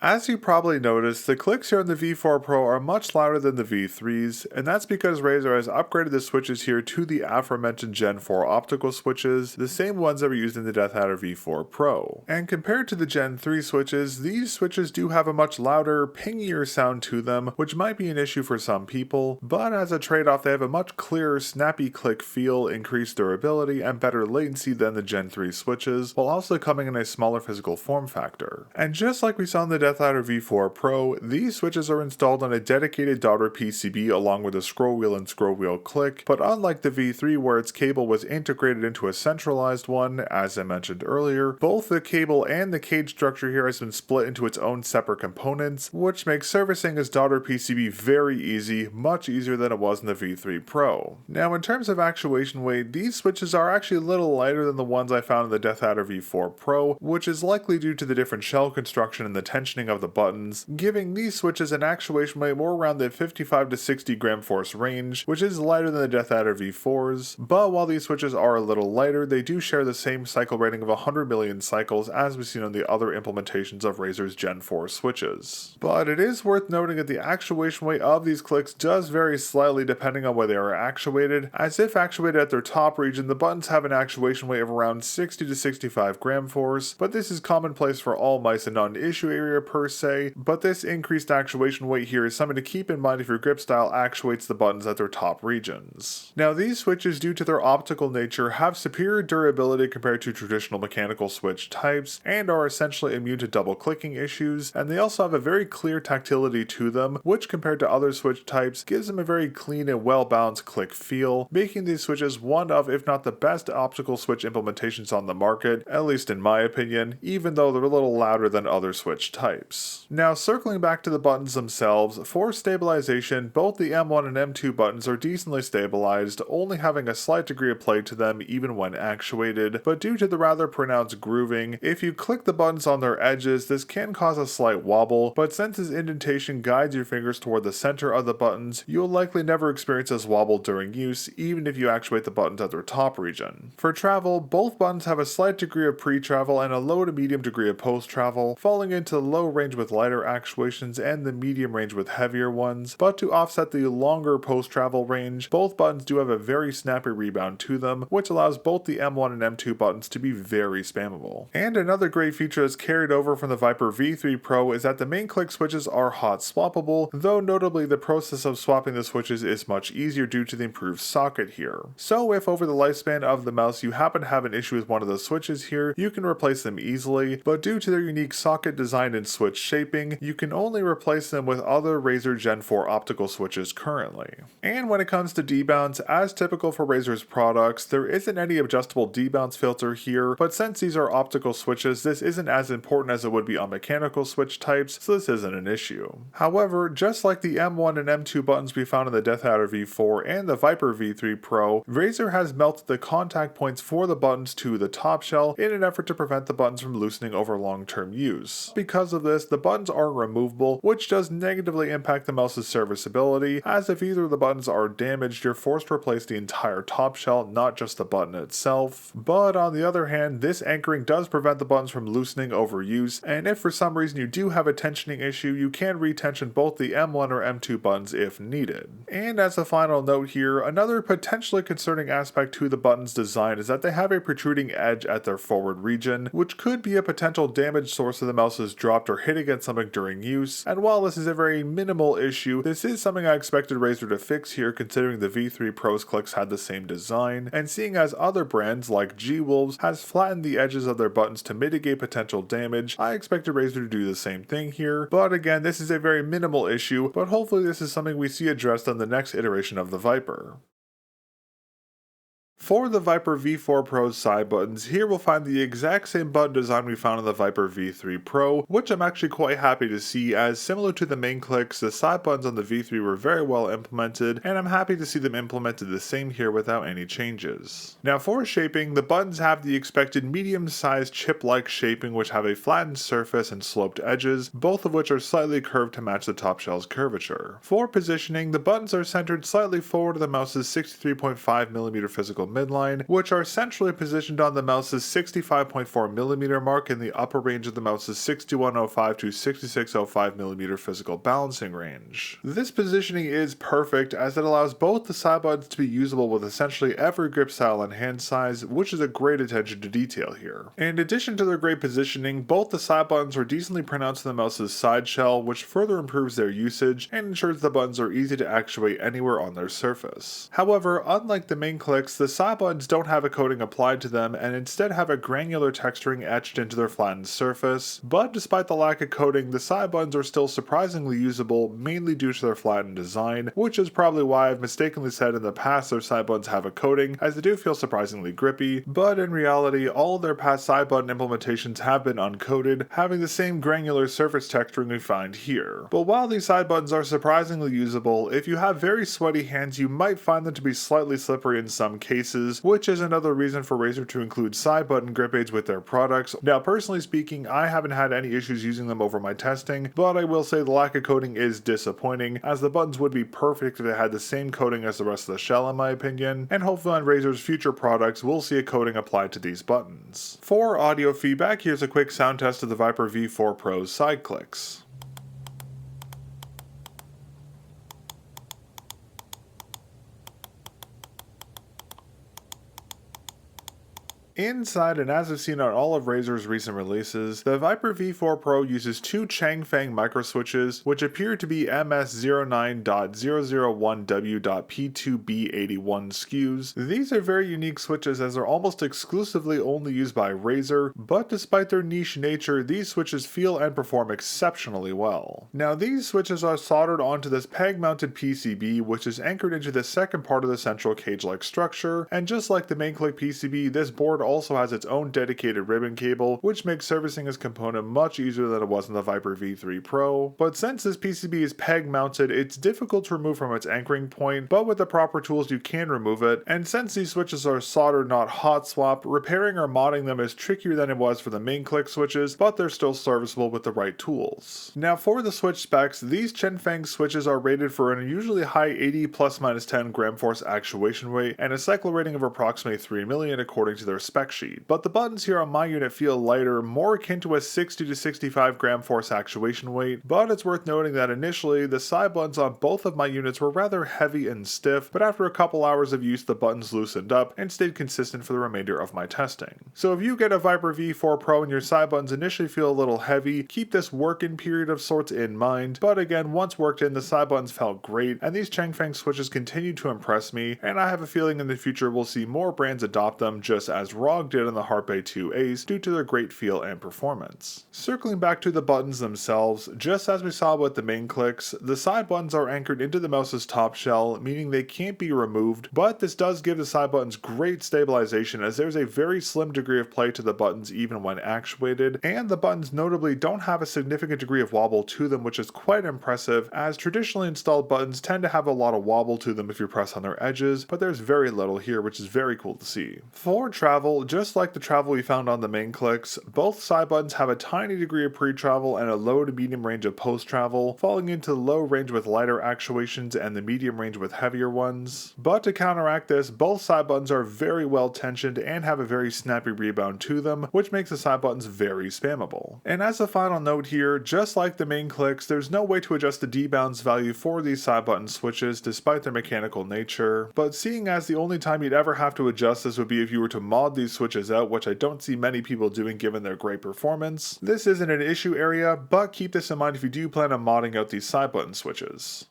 As you probably noticed, the clicks here on the V4 Pro are much louder than the V3's, and that's because Razer has upgraded the switches here to the aforementioned Gen 4 optical switches, the same ones that were used in the DeathAdder V4 Pro. And compared to the Gen 3 switches, these switches do have a much louder, pingier sound to them, which might be an issue for some people, but as a trade-off they have a much clearer, snappy click feel, increased durability, and better latency than the Gen 3 switches, while also coming in a smaller physical form factor. And just like we saw in the DeathAdder V4 Pro, these switches are installed on a dedicated daughter PCB along with a scroll wheel and scroll wheel click, but unlike the V3 where its cable was integrated into a centralized one, as I mentioned earlier, both the cable and the cage structure here has been split into its own separate components, which makes servicing its daughter PCB very easy, much easier than it was in the V3 Pro. Now in terms of actuation weight, these switches are actually a little lighter than the ones I found in the DeathAdder V4 Pro, which is likely due to the different shell construction and the tensioning of the buttons, giving these switches an actuation weight more around the 55 to 60 gram force range, which is lighter than the DeathAdder V4's, but while these switches are a little lighter, they do share the same cycle rating of 100 million cycles as we've seen on the other implementations of Razer's Gen 4 switches. But it is worth noting that the actuation weight of these clicks does vary slightly depending on where they are actuated, as if actuated at their top region, the buttons have an actuation weight of around 60 to 65 gram force, but this is commonplace for all mice and not an issue area per se, but this increased actuation weight here is something to keep in mind if your grip style actuates the buttons at their top regions. Now these switches, due to their optical nature, have superior durability compared to traditional mechanical switch types, and are essentially immune to double clicking issues, and they also have a very clear tactility to them, which compared to other switch types gives them a very clean and well balanced click feel, making these switches one of, if not the best optical switch implementations on the market, at least in my opinion, even though they're a little louder than other switch types. Now circling back to the buttons themselves, for stabilization, both the M1 and M2 buttons are decently stabilized, only having a slight degree of play to them even when actuated, but due to the rather pronounced grooving, if you click the buttons on their edges, this can cause a slight wobble, but since this indentation guides your fingers toward the center of the buttons, you'll likely never experience this wobble during use, even if you actuate the buttons at their top region. For travel, both buttons have a slight degree of pre-travel and a low to medium degree of post-travel, falling into the low range with lighter actuations and the medium range with heavier ones, but to offset the longer post-travel range, both buttons do have a very snappy rebound to them, which allows both the M1 and M2 buttons to be very spammable. And another great feature that's carried over from the Viper V3 Pro is that the main click switches are hot swappable, though notably the process of swapping the switches is much easier due to the improved socket here. So if over the lifespan of the mouse you happen to have an issue with one of the switches here, you can replace them easily, but due to their unique socket design and switch shaping, you can only replace them with other Razer Gen 4 optical switches currently. And when it comes to debounce, as typical for Razer's products, there isn't any adjustable debounce filter here, but since these are optical switches, this isn't as important as it would be on mechanical switch types, so this isn't an issue. However, just like the M1 and M2 buttons we found in the DeathAdder V4 and the Viper V3 Pro, Razer has melted the contact points for the buttons to the top shell in an effort to prevent the buttons from loosening over long-term use. Because of this, the buttons are removable, which does negatively impact the mouse's serviceability, as if either of the buttons are damaged, you're forced to replace the entire top shell, not just the button itself. But on the other hand, this anchoring does prevent the buttons from loosening over use, and if for some reason you do have a tensioning issue, you can retension both the M1 or M2 buttons if needed. And as a final note here, another potentially concerning aspect to the button's design is that they have a protruding edge at their forward region, which could be a potential damage source if the mouse is dropped or hit against something during use. And while this is a very minimal issue, this is something I expected Razer to fix here, considering the V3 Pro's clicks had the same design, and seeing as other brands like G-Wolves has flattened the edges of their buttons to mitigate potential damage, I expected Razer to do the same thing here. But again, this is a very minimal issue, but hopefully this is something we see addressed on the next iteration of the Viper. For the Viper V4 Pro's side buttons, here we'll find the exact same button design we found on the Viper V3 Pro, which I'm actually quite happy to see, as similar to the main clicks, the side buttons on the V3 were very well implemented, and I'm happy to see them implemented the same here without any changes. Now for shaping, the buttons have the expected medium-sized chip-like shaping, which have a flattened surface and sloped edges, both of which are slightly curved to match the top shell's curvature. For positioning, the buttons are centered slightly forward of the mouse's 63.5mm physical midline, which are centrally positioned on the mouse's 65.4mm mark in the upper range of the mouse's 6105 to 6605mm physical balancing range. This positioning is perfect as it allows both the side buttons to be usable with essentially every grip style and hand size, which is a great attention to detail here. In addition to their great positioning, both the side buttons are decently pronounced in the mouse's side shell, which further improves their usage and ensures the buttons are easy to actuate anywhere on their surface. However, unlike the main clicks, the side buttons don't have a coating applied to them and instead have a granular texturing etched into their flattened surface, but despite the lack of coating, the side buttons are still surprisingly usable, mainly due to their flattened design, which is probably why I've mistakenly said in the past their side buttons have a coating, as they do feel surprisingly grippy, but in reality, all of their past side button implementations have been uncoated, having the same granular surface texturing we find here. But while these side buttons are surprisingly usable, if you have very sweaty hands, you might find them to be slightly slippery in some cases, which is another reason for Razer to include side button grip aids with their products. Now, personally speaking, I haven't had any issues using them over my testing, but I will say the lack of coating is disappointing, as the buttons would be perfect if they had the same coating as the rest of the shell in my opinion, and hopefully on Razer's future products we'll see a coating applied to these buttons. For audio feedback, here's a quick sound test of the Viper V4 Pro's side clicks. Inside, and as I've seen on all of Razer's recent releases, the Viper V4 Pro uses two Changfeng microswitches, which appear to be MS09.001W.P2B81 SKUs. These are very unique switches as they're almost exclusively only used by Razer, but despite their niche nature, these switches feel and perform exceptionally well. Now, these switches are soldered onto this peg-mounted PCB, which is anchored into the second part of the central cage-like structure, and just like the main click PCB, this board also has its own dedicated ribbon cable, which makes servicing this component much easier than it was in the Viper V3 Pro. But since this PCB is peg mounted, it's difficult to remove from its anchoring point, but with the proper tools you can remove it, and since these switches are soldered not hot swap, repairing or modding them is trickier than it was for the main click switches, but they're still serviceable with the right tools. Now for the switch specs, these Changfeng switches are rated for an unusually high 80 ±10 gram force actuation weight and a cycle rating of approximately 3 million according to their spec sheet, but the buttons here on my unit feel lighter, more akin to a 60 to 65 gram force actuation weight, but it's worth noting that initially the side buttons on both of my units were rather heavy and stiff, but after a couple hours of use the buttons loosened up and stayed consistent for the remainder of my testing. So if you get a Viper V4 Pro and your side buttons initially feel a little heavy, keep this work-in period of sorts in mind, but again, once worked in, the side buttons felt great, and these Changfeng switches continue to impress me, and I have a feeling in the future we'll see more brands adopt them just as ROG did on the Harpe 2 Ace due to their great feel and performance. Circling back to the buttons themselves, just as we saw with the main clicks, the side buttons are anchored into the mouse's top shell, meaning they can't be removed, but this does give the side buttons great stabilization as there's a very slim degree of play to the buttons even when actuated, and the buttons notably don't have a significant degree of wobble to them, which is quite impressive as traditionally installed buttons tend to have a lot of wobble to them if you press on their edges, but there's very little here, which is very cool to see. For travel, wheel, just like the travel we found on the main clicks, both side buttons have a tiny degree of pre-travel and a low to medium range of post-travel, falling into the low range with lighter actuations and the medium range with heavier ones. But to counteract this, both side buttons are very well tensioned and have a very snappy rebound to them, which makes the side buttons very spammable. And as a final note here, just like the main clicks, there's no way to adjust the debounce value for these side button switches despite their mechanical nature, but seeing as the only time you'd ever have to adjust this would be if you were to mod these switches out, which I don't see many people doing given their great performance, this isn't an issue area, but keep this in mind if you do plan on modding out these side button switches.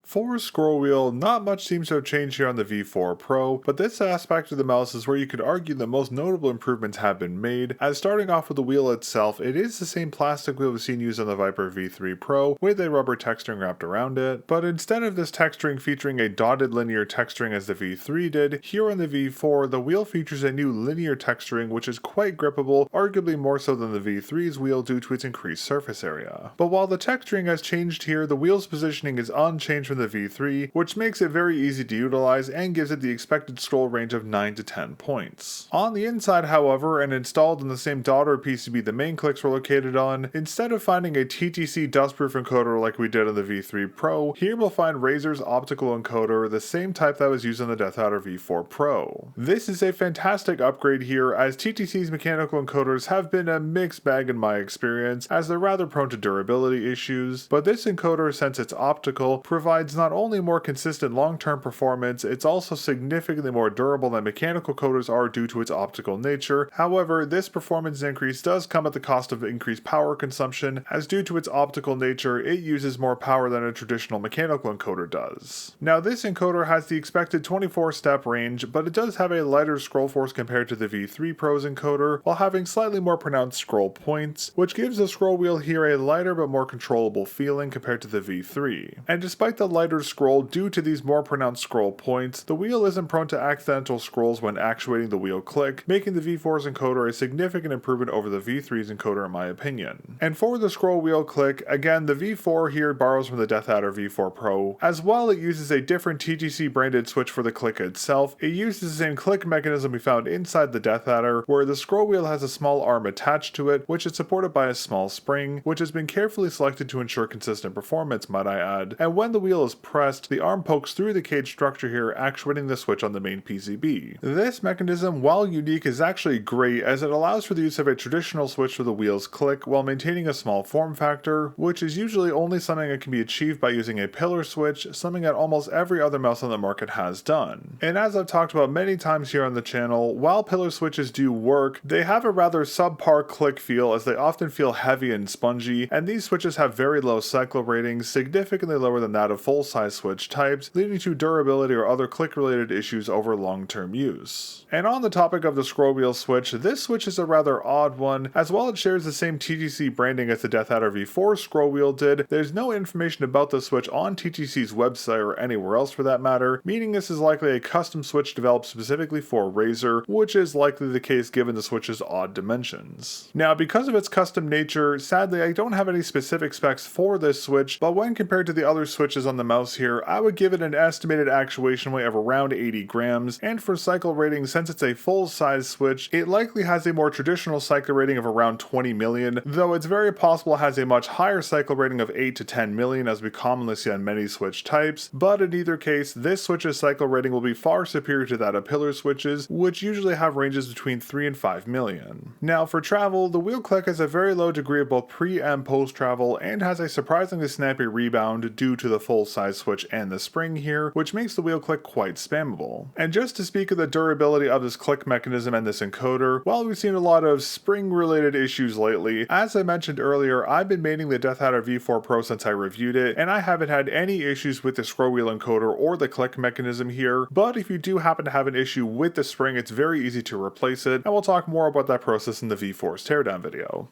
For scroll wheel, not much seems to have changed here on the V4 Pro, but this aspect of the mouse is where you could argue the most notable improvements have been made, as starting off with the wheel itself, it is the same plastic wheel we've seen used on the Viper V3 Pro with a rubber texturing wrapped around it, but instead of this texturing featuring a dotted linear texturing as the V3 did, here on the V4 the wheel features a new linear texturing which is quite grippable, arguably more so than the V3's wheel due to its increased surface area. But while the texturing has changed here, the wheel's positioning is unchanged from the V3, which makes it very easy to utilize and gives it the expected scroll range of 9 to 10 points. On the inside, however, and installed in the same daughter PCB the main clicks were located on, instead of finding a TTC dustproof encoder like we did on the V3 Pro, here we'll find RAZER's optical encoder, the same type that was used on the DeathAdder V4 Pro. This is a fantastic upgrade here, as TTC's mechanical encoders have been a mixed bag in my experience, as they're rather prone to durability issues, but this encoder, since it's optical, provides not only more consistent long-term performance, it's also significantly more durable than mechanical coders are due to its optical nature. However, this performance increase does come at the cost of increased power consumption, as due to its optical nature, it uses more power than a traditional mechanical encoder does. Now, this encoder has the expected 24-step range, but it does have a lighter scroll force compared to the V3 Pro's encoder, while having slightly more pronounced scroll points, which gives the scroll wheel here a lighter but more controllable feeling compared to the V3. And despite the lighter scroll due to these more pronounced scroll points, the wheel isn't prone to accidental scrolls when actuating the wheel click, making the V4's encoder a significant improvement over the V3's encoder in my opinion. And for the scroll wheel click, again the V4 here borrows from the DeathAdder V4 Pro. As well, it uses a different TTC branded switch for the click itself. It uses the same click mechanism we found inside the DeathAdder, where the scroll wheel has a small arm attached to it, which is supported by a small spring, which has been carefully selected to ensure consistent performance, might I add. And when the wheel is pressed, the arm pokes through the cage structure here, actuating the switch on the main PCB. This mechanism, while unique, is actually great as it allows for the use of a traditional switch for the wheel's click while maintaining a small form factor, which is usually only something that can be achieved by using a pillar switch, something that almost every other mouse on the market has done. And as I've talked about many times here on the channel, while pillar switches do work, they have a rather subpar click feel as they often feel heavy and spongy, and these switches have very low cycle ratings, significantly lower than that of full-size switch types, leading to durability or other click-related issues over long-term use. And on the topic of the scroll wheel switch, this switch is a rather odd one. As while it shares the same TTC branding as the DeathAdder V4 scroll wheel did, there's no information about the switch on TTC's website or anywhere else for that matter, meaning this is likely a custom switch developed specifically for RAZER, which is likely the case given the switch's odd dimensions. Now, because of its custom nature, sadly I don't have any specific specs for this switch, but when compared to the other switches on the mouse here, I would give it an estimated actuation weight of around 80 grams, and for cycle rating, since it's a full-size switch, it likely has a more traditional cycle rating of around 20 million, though it's very possible it has a much higher cycle rating of 8 to 10 million as we commonly see on many switch types, but in either case, this switch's cycle rating will be far superior to that of pillar switches, which usually have ranges between 3 and 5 million. Now for travel, the wheel click has a very low degree of both pre and post travel, and has a surprisingly snappy rebound due to the full-size switch and the spring here, which makes the wheel click quite spammable. And just to speak of the durability of this click mechanism and this encoder, while we've seen a lot of spring related issues lately, as I mentioned earlier, I've been maining the DeathAdder V4 Pro since I reviewed it, and I haven't had any issues with the scroll wheel encoder or the click mechanism here, but if you do happen to have an issue with the spring, it's very easy to replace it, and we'll talk more about that process in the V4's teardown video.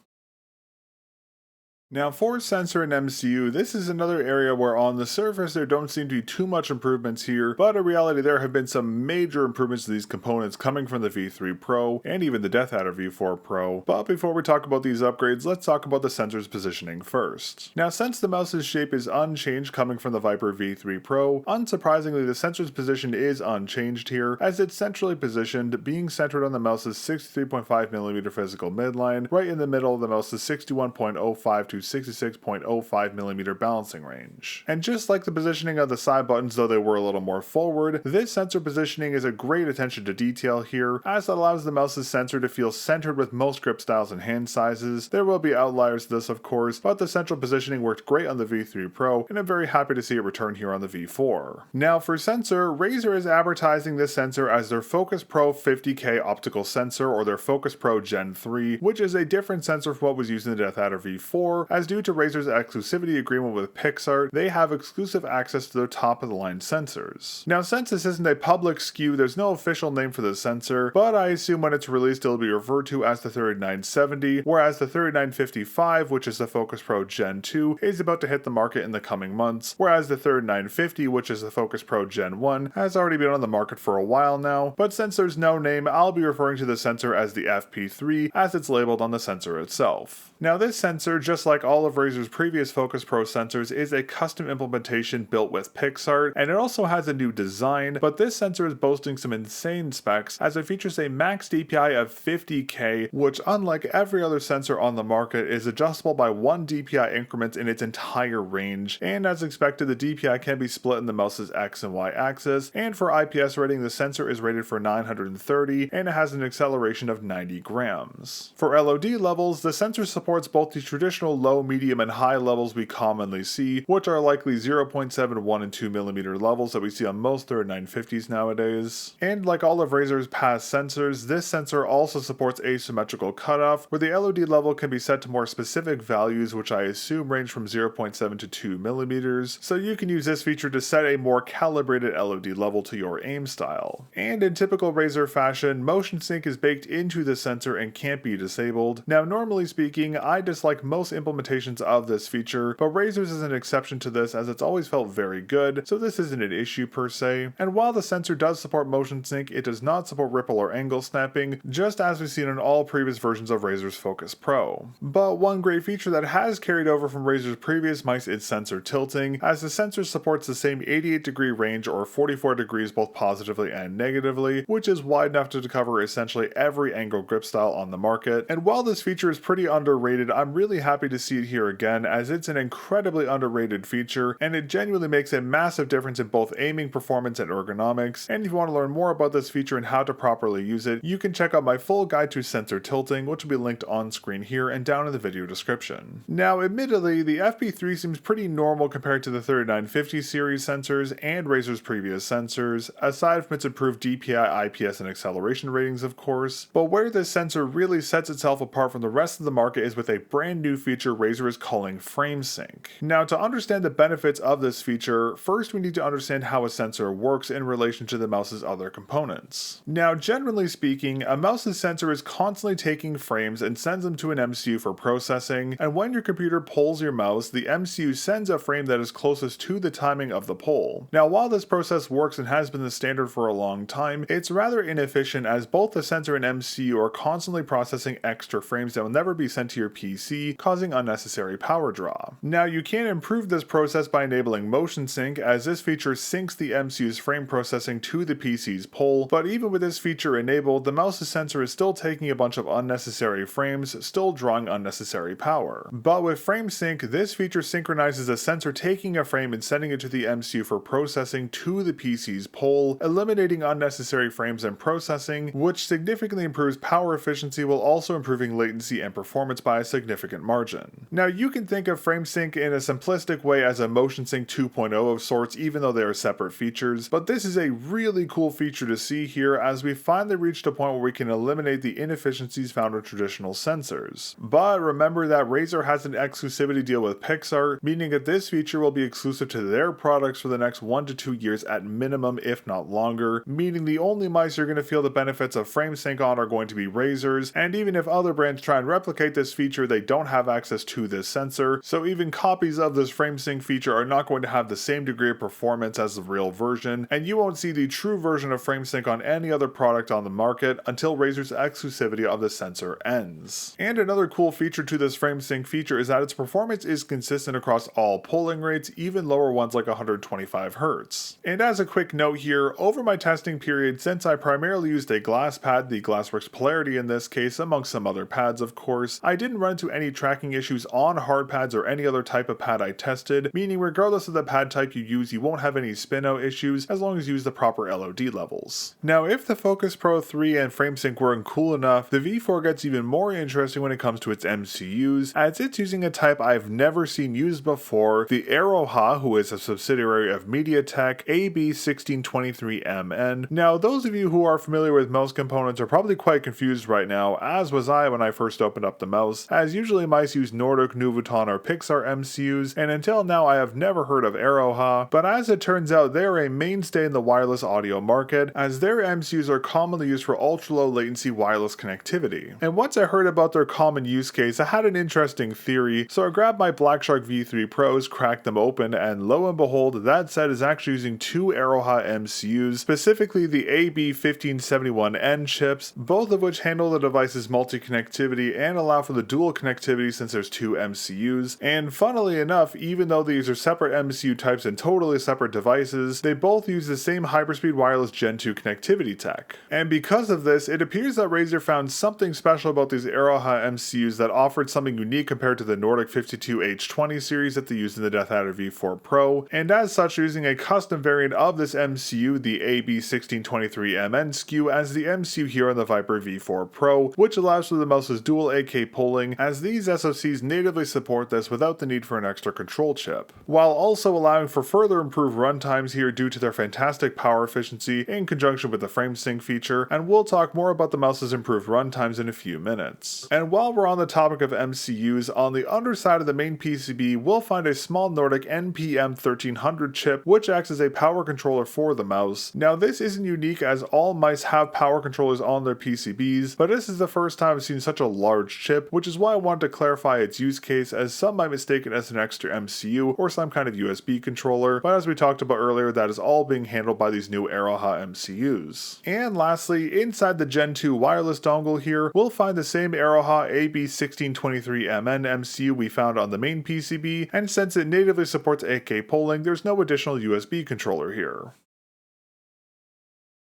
Now for sensor and MCU, this is another area where on the surface there don't seem to be too much improvements here, but in reality there have been some major improvements to these components coming from the V3 Pro and even the DeathAdder V4 Pro. But before we talk about these upgrades, let's talk about the sensor's positioning first. Now since the mouse's shape is unchanged coming from the Viper V3 Pro, unsurprisingly the sensor's position is unchanged here, as it's centrally positioned, being centered on the mouse's 63.5mm physical midline, right in the middle of the mouse's 61.05 to 66.05mm balancing range. And just like the positioning of the side buttons, though they were a little more forward, this sensor positioning is a great attention to detail here, as it allows the mouse's sensor to feel centered with most grip styles and hand sizes. There will be outliers to this of course, but the central positioning worked great on the V3 Pro, and I'm very happy to see it return here on the V4. Now for sensor, Razer is advertising this sensor as their Focus Pro 50K optical sensor, or their Focus Pro Gen 3, which is a different sensor from what was used in the DeathAdder V4, as due to Razer's exclusivity agreement with Pixar, they have exclusive access to their top-of-the-line sensors. Now since this isn't a public SKU, there's no official name for the sensor, but I assume when it's released it'll be referred to as the 3970, whereas the 3955, which is the Focus Pro Gen 2, is about to hit the market in the coming months, whereas the 3950, which is the Focus Pro Gen 1, has already been on the market for a while now, but since there's no name, I'll be referring to the sensor as the FP3, as it's labeled on the sensor itself. Now this sensor, just like all of Razer's previous Focus Pro sensors, is a custom implementation built with PixArt, and it also has a new design, but this sensor is boasting some insane specs as it features a max DPI of 50K, which unlike every other sensor on the market is adjustable by 1 DPI increments in its entire range, and as expected the DPI can be split in the mouse's X and Y axis, and for IPS rating the sensor is rated for 930 and it has an acceleration of 90 grams. For LOD levels, the sensor supports both the traditional low, medium, and high levels we commonly see, which are likely 0.7, 1, and 2mm levels that we see on most 3950s nowadays. And like all of Razer's past sensors, this sensor also supports asymmetrical cutoff, where the LOD level can be set to more specific values, which I assume range from 0.7 to 2mm, so you can use this feature to set a more calibrated LOD level to your aim style. And in typical Razer fashion, motion sync is baked into the sensor and can't be disabled. Now normally speaking, I dislike most implementations of this feature, but Razer's is an exception to this as it's always felt very good, so this isn't an issue per se. And while the sensor does support motion sync, it does not support ripple or angle snapping, just as we've seen in all previous versions of Razer's Focus Pro. But one great feature that has carried over from Razer's previous mice is sensor tilting, as the sensor supports the same 88-degree range or 44 degrees both positively and negatively, which is wide enough to cover essentially every angle grip style on the market. And while this feature is pretty underrated, I'm really happy to see it here again, as it's an incredibly underrated feature and it genuinely makes a massive difference in both aiming performance and ergonomics. And if you want to learn more about this feature and how to properly use it, you can check out my full guide to sensor tilting, which will be linked on screen here and down in the video description. Now admittedly, the FP3 seems pretty normal compared to the 3950 series sensors and Razer's previous sensors, aside from its improved DPI, IPS, and acceleration ratings of course, but where this sensor really sets itself apart from the rest of the market is with a brand new feature Razer is calling frame sync. Now to understand the benefits of this feature, first we need to understand how a sensor works in relation to the mouse's other components. Now generally speaking, a mouse's sensor is constantly taking frames and sends them to an MCU for processing, and when your computer pulls your mouse, the MCU sends a frame that is closest to the timing of the pull. Now while this process works and has been the standard for a long time, it's rather inefficient as both the sensor and MCU are constantly processing extra frames that will never be sent to your PC, causing unnecessary power draw. Now you can improve this process by enabling motion sync, as this feature syncs the MCU's frame processing to the PC's pull, but even with this feature enabled, the mouse's sensor is still taking a bunch of unnecessary frames, still drawing unnecessary power. But with frame sync, this feature synchronizes the sensor taking a frame and sending it to the MCU for processing to the PC's pull, eliminating unnecessary frames and processing, which significantly improves power efficiency while also improving latency and performance by a significant margin. Now you can think of frame sync in a simplistic way as a motion sync 2.0 of sorts, even though they are separate features, but this is a really cool feature to see here as we finally reached a point where we can eliminate the inefficiencies found with traditional sensors. But remember that Razer has an exclusivity deal with Pixar, meaning that this feature will be exclusive to their products for the next 1 to 2 years at minimum, if not longer, meaning the only mice you're going to feel the benefits of frame sync on are going to be Razer's, and even if other brands try and replicate this feature, they don't have access access to this sensor, so even copies of this FrameSync feature are not going to have the same degree of performance as the real version, and you won't see the true version of FrameSync on any other product on the market until Razer's exclusivity of the sensor ends. And another cool feature to this FrameSync feature is that its performance is consistent across all polling rates, even lower ones like 125 Hz. And as a quick note here, over my testing period, since I primarily used a glass pad, the Glassworks Polarity in this case, amongst some other pads of course, I didn't run into any tracking issues on hard pads or any other type of pad I tested, meaning regardless of the pad type you use, you won't have any spin out issues as long as you use the proper LOD levels. Now if the Focus Pro 3 and FrameSync weren't cool enough, the V4 gets even more interesting when it comes to its MCUs, as it's using a type I've never seen used before, the Aeroha, who is a subsidiary of MediaTek, AB1623MN. Now those of you who are familiar with mouse components are probably quite confused right now, as was I when I first opened up the mouse, as usually mice use Nordic, Nuvoton, or Pixar MCUs, and until now I have never heard of Aeroha, but as it turns out they are a mainstay in the wireless audio market, as their MCUs are commonly used for ultra-low latency wireless connectivity. And once I heard about their common use case, I had an interesting theory, so I grabbed my Blackshark V3 Pros, cracked them open, and lo and behold, that set is actually using two Aeroha MCUs, specifically the AB1571N chips, both of which handle the device's multi-connectivity and allow for the dual connectivity since there's two MCUs. And funnily enough, even though these are separate MCU types and totally separate devices, they both use the same hyperspeed wireless Gen 2 connectivity tech. And because of this, it appears that Razer found something special about these Aeroha MCUs that offered something unique compared to the Nordic 52H20 series that they used in the DeathAdder V4 Pro, and as such using a custom variant of this MCU, the AB1623MN SKU, as the MCU here on the Viper V4 Pro, which allows for the mouse's dual AK polling, as these SoCs natively support this without the need for an extra control chip, while also allowing for further improved runtimes here due to their fantastic power efficiency in conjunction with the FrameSync feature, and we'll talk more about the mouse's improved runtimes in a few minutes. And while we're on the topic of MCUs, on the underside of the main PCB we'll find a small Nordic NPM1300 chip, which acts as a power controller for the mouse. Now this isn't unique as all mice have power controllers on their PCBs, but this is the first time I've seen such a large chip, which is why I wanted to clarify its use case, as some might mistake it as an extra MCU or some kind of USB controller, but as we talked about earlier, that is all being handled by these new Aeroha MCUs. And lastly, inside the Gen 2 wireless dongle here, we'll find the same Aeroha AB1623MN MCU we found on the main PCB, and since it natively supports 8K polling, there's no additional USB controller here.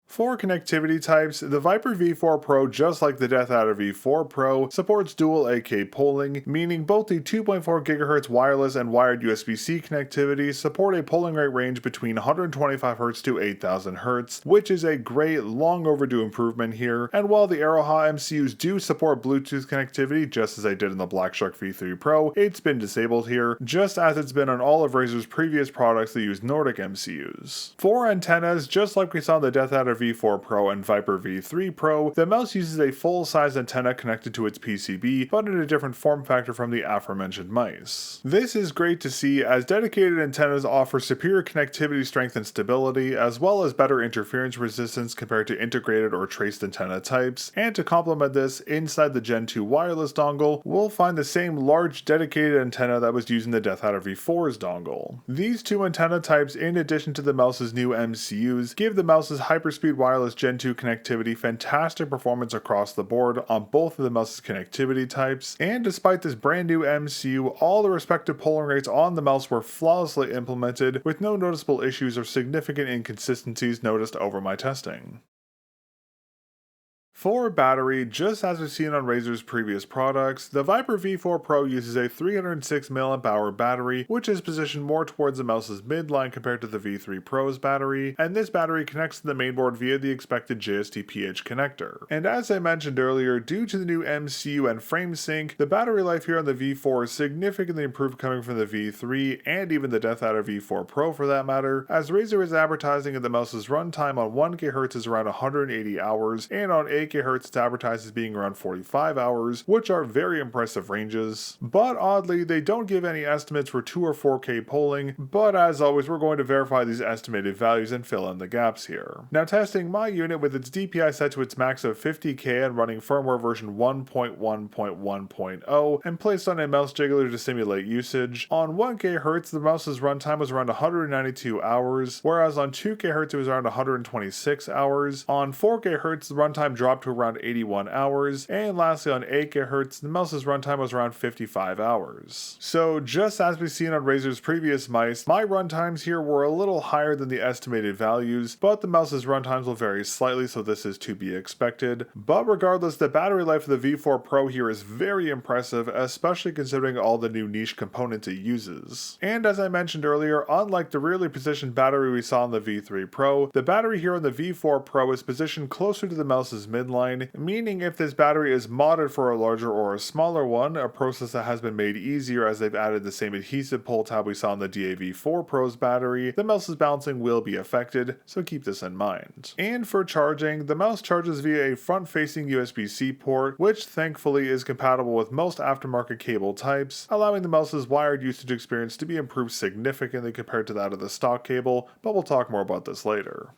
For connectivity types, the Viper V4 Pro, just like the DeathAdder V4 Pro, supports dual AK polling, meaning both the 2.4 GHz wireless and wired USB-C connectivity support a polling rate range between 125 Hz to 8000 Hz, which is a great, long overdue improvement here. And while the Aeroha MCUs do support Bluetooth connectivity, just as they did in the Blackshark V3 Pro, it's been disabled here, just as it's been on all of Razer's previous products that use Nordic MCUs. For antennas, just like we saw in the DeathAdder V4 Pro and Viper V3 Pro, the mouse uses a full-size antenna connected to its PCB, but in a different form factor from the aforementioned mice. This is great to see, as dedicated antennas offer superior connectivity strength and stability, as well as better interference resistance compared to integrated or traced antenna types. And to complement this, inside the Gen 2 wireless dongle, we'll find the same large dedicated antenna that was used in the DeathAdder V4's dongle. These two antenna types, in addition to the mouse's new MCUs, give the mouse's hyperspeed wireless Gen 2 connectivity fantastic performance across the board on both of the mouse's connectivity types, and despite this brand new MCU, all the respective polling rates on the mouse were flawlessly implemented, with no noticeable issues or significant inconsistencies noticed over my testing. For battery, just as we've seen on Razer's previous products, the Viper V4 Pro uses a 306 mAh battery, which is positioned more towards the mouse's midline compared to the V3 Pro's battery, and this battery connects to the mainboard via the expected JST-PH connector. And as I mentioned earlier, due to the new MCU and FrameSync, the battery life here on the V4 is significantly improved coming from the V3 and even the DeathAdder V4 Pro for that matter, as Razer is advertising that the mouse's runtime on 1 GHz is around 180 hours, and on 8 8kHz it's advertised as being around 45 hours, which are very impressive ranges. But oddly, they don't give any estimates for 2 or 4K polling, but as always we're going to verify these estimated values and fill in the gaps here. Now testing my unit with its DPI set to its max of 50K and running firmware version 1.1.1.0 and placed on a mouse jiggler to simulate usage. On 1kHz the mouse's runtime was around 192 hours, whereas on 2kHz it was around 126 hours. On 4kHz the runtime dropped to around 81 hours, and lastly on 8kHz the mouse's runtime was around 55 hours. So just as we've seen on Razer's previous mice, my runtimes here were a little higher than the estimated values, but the mouse's runtimes will vary slightly, so this is to be expected. But regardless, the battery life of the V4 Pro here is very impressive, especially considering all the new niche components it uses. And as I mentioned earlier, unlike the rearly positioned battery we saw on the V3 Pro, the battery here on the V4 Pro is positioned closer to the mouse's midline, meaning if this battery is modded for a larger or a smaller one, a process that has been made easier as they've added the same adhesive pull tab we saw on the DAV4 Pro's battery, the mouse's balancing will be affected, so keep this in mind. And for charging, the mouse charges via a front-facing USB-C port, which thankfully is compatible with most aftermarket cable types, allowing the mouse's wired usage experience to be improved significantly compared to that of the stock cable, but we'll talk more about this later.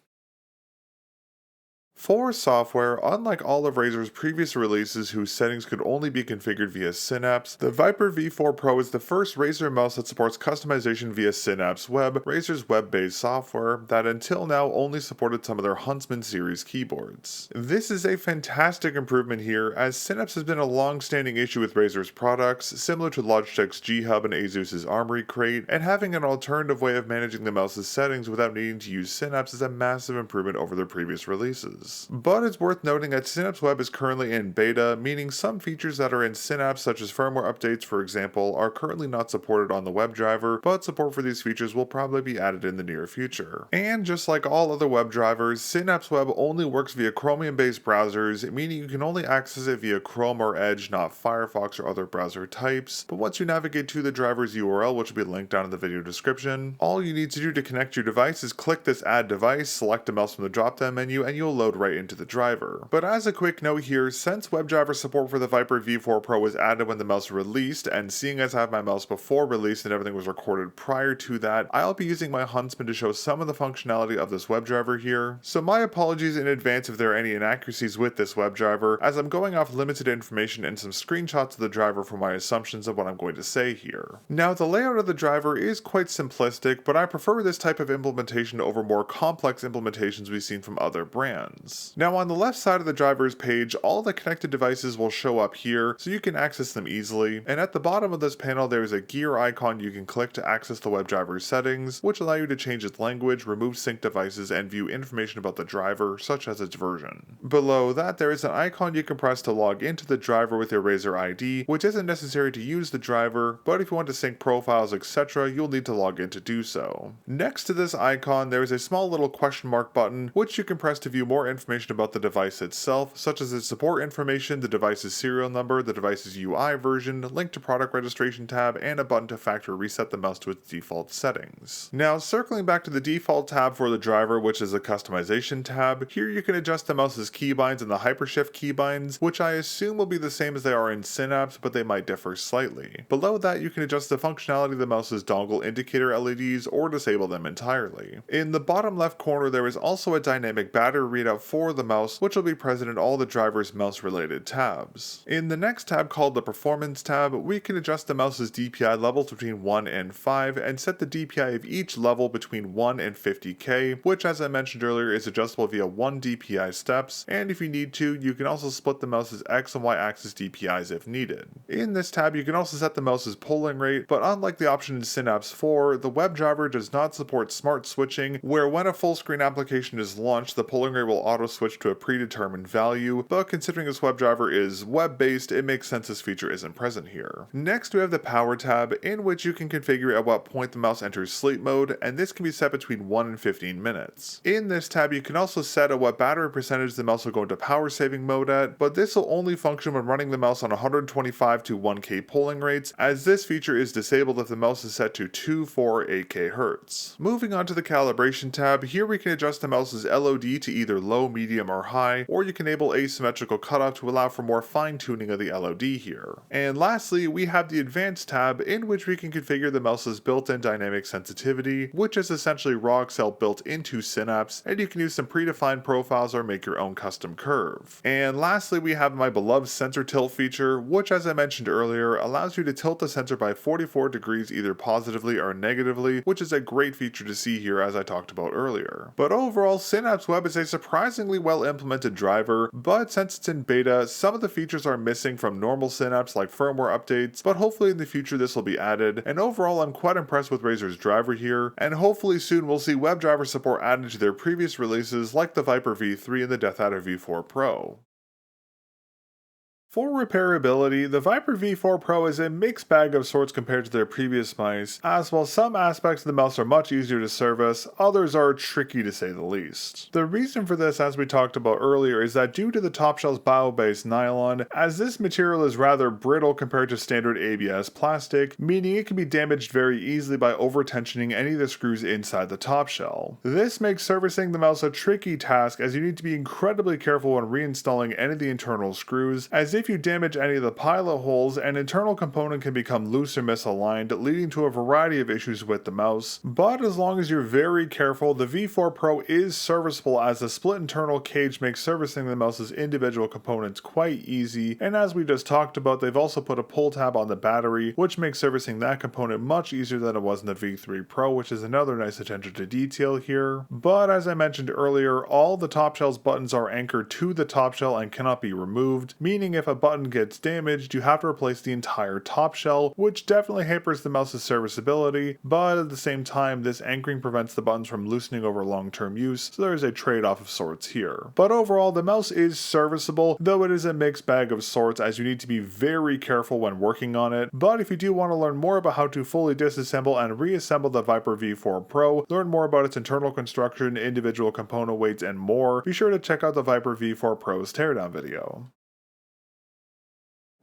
For software, unlike all of Razer's previous releases whose settings could only be configured via Synapse, the Viper V4 Pro is the first Razer mouse that supports customization via Synapse Web, Razer's web-based software that until now only supported some of their Huntsman series keyboards. This is a fantastic improvement here, as Synapse has been a long-standing issue with Razer's products, similar to Logitech's G-Hub and Asus's Armory Crate, and having an alternative way of managing the mouse's settings without needing to use Synapse is a massive improvement over their previous releases. But it's worth noting that Synapse Web is currently in beta, meaning some features that are in Synapse, such as firmware updates for example, are currently not supported on the WebDriver, but support for these features will probably be added in the near future. And just like all other web drivers, Synapse Web only works via Chromium-based browsers, meaning you can only access it via Chrome or Edge, not Firefox or other browser types. But once you navigate to the driver's URL, which will be linked down in the video description, all you need to do to connect your device is click this Add Device, select a mouse from the drop-down menu, and you'll load right into the driver. But as a quick note here, since WebDriver support for the Viper V4 Pro was added when the mouse released, and seeing as I have my mouse before release and everything was recorded prior to that, I'll be using my Huntsman to show some of the functionality of this WebDriver here. So my apologies in advance if there are any inaccuracies with this WebDriver, as I'm going off limited information and some screenshots of the driver for my assumptions of what I'm going to say here. Now the layout of the driver is quite simplistic, but I prefer this type of implementation over more complex implementations we've seen from other brands. Now on the left side of the driver's page, all the connected devices will show up here so you can access them easily, and at the bottom of this panel there is a gear icon you can click to access the WebDriver's settings, which allow you to change its language, remove sync devices, and view information about the driver, such as its version. Below that there is an icon you can press to log into the driver with your Razer ID, which isn't necessary to use the driver, but if you want to sync profiles etc. you'll need to log in to do so. Next to this icon there is a small little question mark button, which you can press to view more information about the device itself, such as its support information, the device's serial number, the device's UI version, link to product registration tab, and a button to factory reset the mouse to its default settings. Now circling back to the default tab for the driver, which is a customization tab, here you can adjust the mouse's keybinds and the hypershift keybinds, which I assume will be the same as they are in Synapse, but they might differ slightly. Below that you can adjust the functionality of the mouse's dongle indicator LEDs or disable them entirely. In the bottom left corner there is also a dynamic battery readout for the mouse, which will be present in all the driver's mouse related tabs. In the next tab called the Performance tab, we can adjust the mouse's DPI levels between 1 and 5 and set the DPI of each level between 1 and 50K, which as I mentioned earlier is adjustable via 1 DPI steps, and if you need to, you can also split the mouse's X and Y axis DPIs if needed. In this tab you can also set the mouse's polling rate, but unlike the option in Synapse 4, the WebDriver does not support smart switching, where when a full screen application is launched the polling rate will auto switch to a predetermined value, but considering this WebDriver is web-based, it makes sense this feature isn't present here. Next we have the Power tab, in which you can configure at what point the mouse enters sleep mode, and this can be set between 1 and 15 minutes. In this tab you can also set at what battery percentage the mouse will go into power saving mode at, but this will only function when running the mouse on 125 to 1K polling rates, as this feature is disabled if the mouse is set to 2, 4, 8K Hz. Moving on to the calibration tab, here we can adjust the mouse's LOD to either low low, medium, or high, or you can enable asymmetrical cutoff to allow for more fine-tuning of the LOD here. And lastly, we have the Advanced tab, in which we can configure the mouse's built-in dynamic sensitivity, which is essentially raw Excel built into Synapse, and you can use some predefined profiles or make your own custom curve. And lastly, we have my beloved sensor tilt feature, which, as I mentioned earlier, allows you to tilt the sensor by 44 degrees either positively or negatively, which is a great feature to see here as I talked about earlier. But overall, Synapse Web is a surprisingly well implemented driver, but since it's in beta, some of the features are missing from normal Synapse like firmware updates, but hopefully in the future this will be added, and overall I'm quite impressed with Razer's driver here, and hopefully soon we'll see WebDriver support added to their previous releases like the Viper V3 and the DeathAdder V4 Pro. For repairability, the Viper V4 Pro is a mixed bag of sorts compared to their previous mice, as while some aspects of the mouse are much easier to service, others are tricky to say the least. The reason for this, as we talked about earlier, is that due to the top shell's bio-based nylon, as this material is rather brittle compared to standard ABS plastic, meaning it can be damaged very easily by over-tensioning any of the screws inside the top shell. This makes servicing the mouse a tricky task, as you need to be incredibly careful when reinstalling any of the internal screws, as if you damage any of the pilot holes, an internal component can become loose or misaligned, leading to a variety of issues with the mouse. But as long as you're very careful, the V4 Pro is serviceable, as the split internal cage makes servicing the mouse's individual components quite easy, and as we just talked about, they've also put a pull tab on the battery, which makes servicing that component much easier than it was in the V3 Pro, which is another nice attention to detail here. But as I mentioned earlier, all the top shell's buttons are anchored to the top shell and cannot be removed, meaning if a button gets damaged, you have to replace the entire top shell, which definitely hampers the mouse's serviceability, but at the same time, this anchoring prevents the buttons from loosening over long-term use, so there is a trade-off of sorts here. But overall, the mouse is serviceable, though it is a mixed bag of sorts, as you need to be very careful when working on it. But if you do want to learn more about how to fully disassemble and reassemble the Viper V4 Pro, learn more about its internal construction, individual component weights, and more, be sure to check out the Viper V4 Pro's teardown video.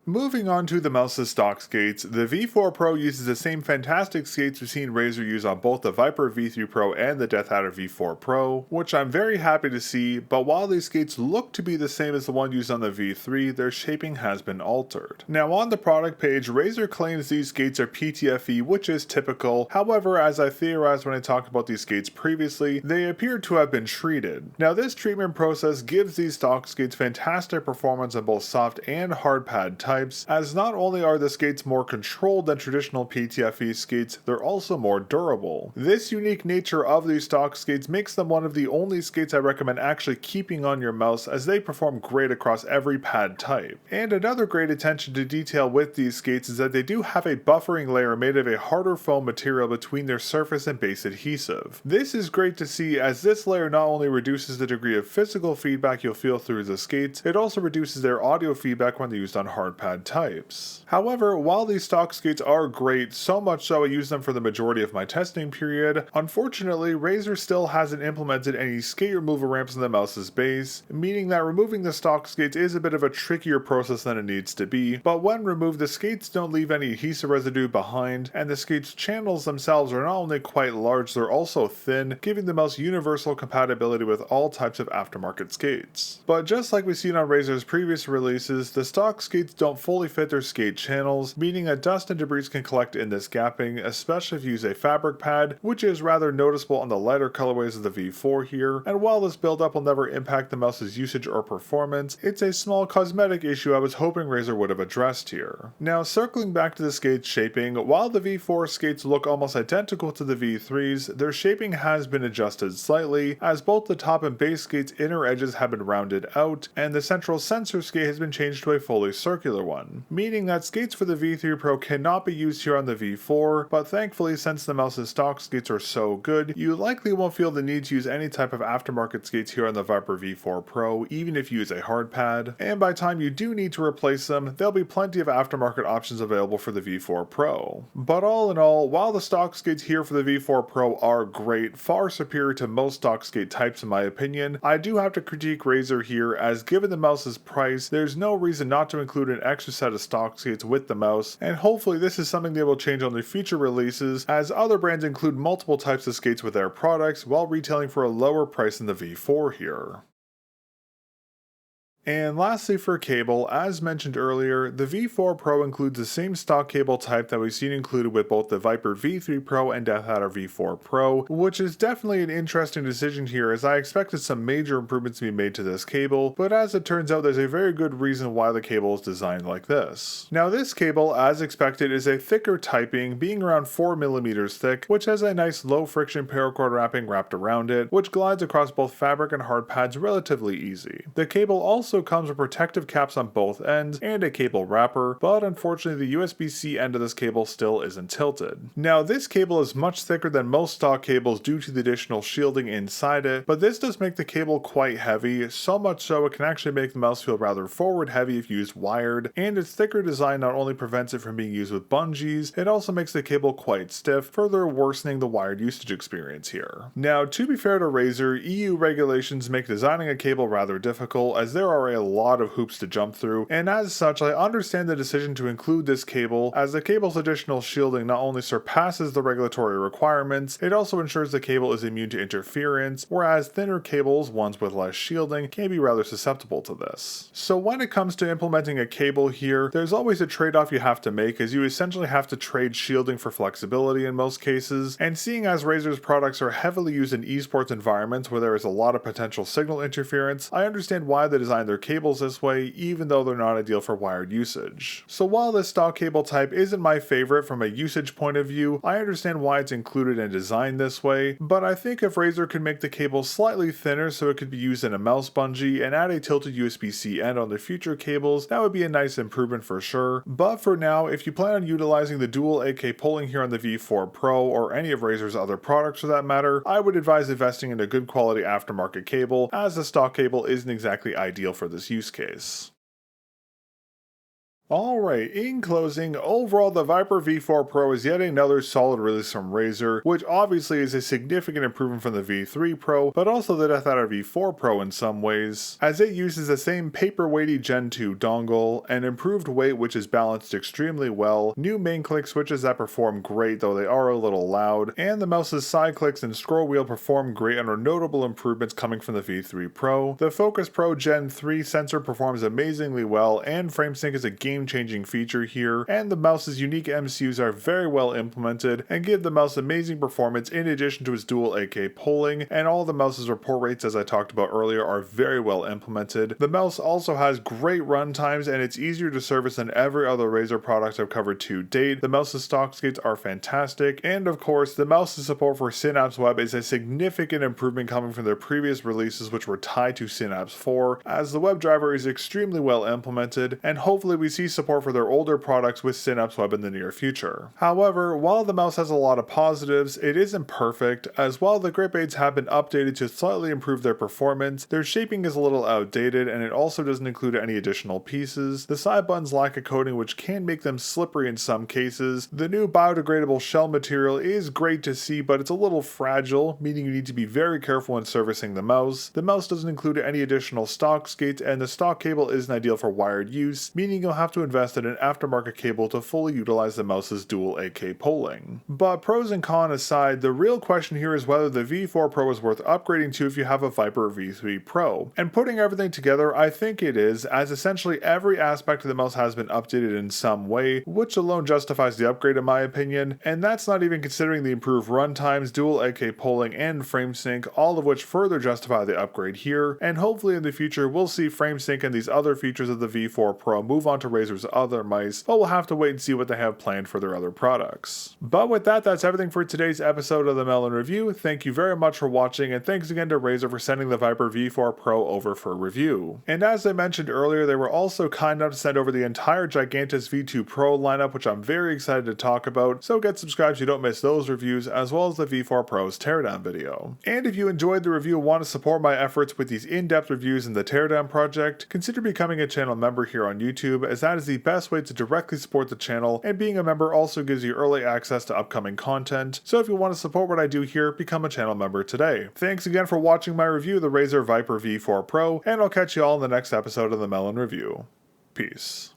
Moving on to the mouse's stock skates, the V4 Pro uses the same fantastic skates we've seen Razer use on both the Viper V3 Pro and the DeathAdder V4 Pro, which I'm very happy to see, but while these skates look to be the same as the one used on the V3, their shaping has been altered. Now on the product page, Razer claims these skates are PTFE, which is typical. However, as I theorized when I talked about these skates previously, they appear to have been treated. Now this treatment process gives these stock skates fantastic performance on both soft and hard pad types, as not only are the skates more controlled than traditional PTFE skates, they're also more durable. This unique nature of these stock skates makes them one of the only skates I recommend actually keeping on your mouse, as they perform great across every pad type. And another great attention to detail with these skates is that they do have a buffering layer made of a harder foam material between their surface and base adhesive. This is great to see, as this layer not only reduces the degree of physical feedback you'll feel through the skates, it also reduces their audio feedback when they're used on hard pad types. However, while these stock skates are great, so much so I use them for the majority of my testing period, unfortunately Razer still hasn't implemented any skate removal ramps in the mouse's base, meaning that removing the stock skates is a bit of a trickier process than it needs to be, but when removed the skates don't leave any adhesive residue behind, and the skates channels themselves are not only quite large, they're also thin, giving the mouse universal compatibility with all types of aftermarket skates. But just like we've seen on Razer's previous releases, the stock skates don't fully fit their skate channels, meaning that dust and debris can collect in this gapping, especially if you use a fabric pad, which is rather noticeable on the lighter colorways of the V4 here, and while this buildup will never impact the mouse's usage or performance, it's a small cosmetic issue I was hoping Razer would have addressed here. Now circling back to the skate shaping, while the V4 skates look almost identical to the V3's, their shaping has been adjusted slightly, as both the top and base skates' inner edges have been rounded out, and the central sensor skate has been changed to a fully circular one, meaning that skates for the V3 Pro cannot be used here on the V4, but thankfully since the mouse's stock skates are so good, you likely won't feel the need to use any type of aftermarket skates here on the Viper V4 Pro, even if you use a hard pad, and by the time you do need to replace them, there'll be plenty of aftermarket options available for the V4 Pro. But all in all, while the stock skates here for the V4 Pro are great, far superior to most stock skate types in my opinion, I do have to critique Razer here, as given the mouse's price, there's no reason not to include an extra set of stock skates with the mouse, and hopefully this is something they will change on their future releases, as other brands include multiple types of skates with their products while retailing for a lower price than the V4 here. And lastly for cable, as mentioned earlier, the V4 Pro includes the same stock cable type that we've seen included with both the Viper V3 Pro and DeathAdder V4 Pro, which is definitely an interesting decision here as I expected some major improvements to be made to this cable, but as it turns out there's a very good reason why the cable is designed like this. Now this cable, as expected, is a thicker typing, being around 4mm thick, which has a nice low friction paracord wrapping wrapped around it, which glides across both fabric and hard pads relatively easy. The cable also comes with protective caps on both ends and a cable wrapper, but unfortunately the USB-C end of this cable still isn't tilted. Now this cable is much thicker than most stock cables due to the additional shielding inside it, but this does make the cable quite heavy, so much so it can actually make the mouse feel rather forward heavy if used wired, and its thicker design not only prevents it from being used with bungees, it also makes the cable quite stiff, further worsening the wired usage experience here. Now to be fair to Razer, EU regulations make designing a cable rather difficult as there are a lot of hoops to jump through, and as such I understand the decision to include this cable as the cable's additional shielding not only surpasses the regulatory requirements, it also ensures the cable is immune to interference, whereas thinner cables, ones with less shielding, can be rather susceptible to this. So when it comes to implementing a cable here, there's always a trade-off you have to make as you essentially have to trade shielding for flexibility in most cases, and seeing as Razer's products are heavily used in esports environments where there is a lot of potential signal interference, I understand why they designed their cables this way even though they're not ideal for wired usage. So while this stock cable type isn't my favorite from a usage point of view, I understand why it's included and designed this way, but I think if Razer could make the cable slightly thinner so it could be used in a mouse bungee and add a tilted USB-C end on the future cables, that would be a nice improvement for sure. But for now, if you plan on utilizing the dual AK polling here on the V4 Pro or any of Razer's other products for that matter, I would advise investing in a good quality aftermarket cable as the stock cable isn't exactly ideal for this use case. Alright, in closing, overall the Viper V4 Pro is yet another solid release from Razer, which obviously is a significant improvement from the V3 Pro, but also the DeathAdder V4 Pro in some ways, as it uses the same paper-weighty Gen 2 dongle, an improved weight which is balanced extremely well, new main click switches that perform great though they are a little loud, and the mouse's side clicks and scroll wheel perform great and are notable improvements coming from the V3 Pro. The Focus Pro Gen 3 sensor performs amazingly well, and FrameSync is a game-changing feature here, and the mouse's unique MCUs are very well implemented and give the mouse amazing performance in addition to its dual AK polling, and all the mouse's report rates as I talked about earlier are very well implemented. The mouse also has great run times and it's easier to service than every other Razer product I've covered to date. The mouse's stock skates are fantastic, and of course the mouse's support for Synapse Web is a significant improvement coming from their previous releases which were tied to Synapse 4, as the WebDriver is extremely well implemented, and hopefully we see support for their older products with Synapse Web in the near future. However, while the mouse has a lot of positives, it isn't perfect, as while the grip aids have been updated to slightly improve their performance, their shaping is a little outdated and it also doesn't include any additional pieces. The side buttons lack a coating which can make them slippery in some cases. The new biodegradable shell material is great to see, but it's a little fragile, meaning you need to be very careful when servicing the mouse. The mouse doesn't include any additional stock skates, and the stock cable isn't ideal for wired use, meaning you'll have to invest in an aftermarket cable to fully utilize the mouse's dual AK polling. But pros and cons aside, the real question here is whether the V4 Pro is worth upgrading to if you have a Viper V3 Pro. And putting everything together, I think it is, as essentially every aspect of the mouse has been updated in some way, which alone justifies the upgrade in my opinion, and that's not even considering the improved runtimes, dual AK polling, and FrameSync, all of which further justify the upgrade here, and hopefully in the future we'll see FrameSync and these other features of the V4 Pro move on to Razer's other mice, but we'll have to wait and see what they have planned for their other products. But with that, that's everything for today's episode of the mel0n Review. Thank you very much for watching, and thanks again to Razer for sending the Viper V4 Pro over for review. And as I mentioned earlier, they were also kind enough to send over the entire Gigantus V2 Pro lineup, which I'm very excited to talk about, so get subscribed so you don't miss those reviews, as well as the V4 Pro's teardown video. And if you enjoyed the review and want to support my efforts with these in-depth reviews in the teardown project, consider becoming a channel member here on YouTube, as that is the best way to directly support the channel, and being a member also gives you early access to upcoming content, so if you want to support what I do here, become a channel member today. Thanks again for watching my review of the RAZER Viper V4 Pro, and I'll catch you all in the next episode of the mel0n Review. Peace.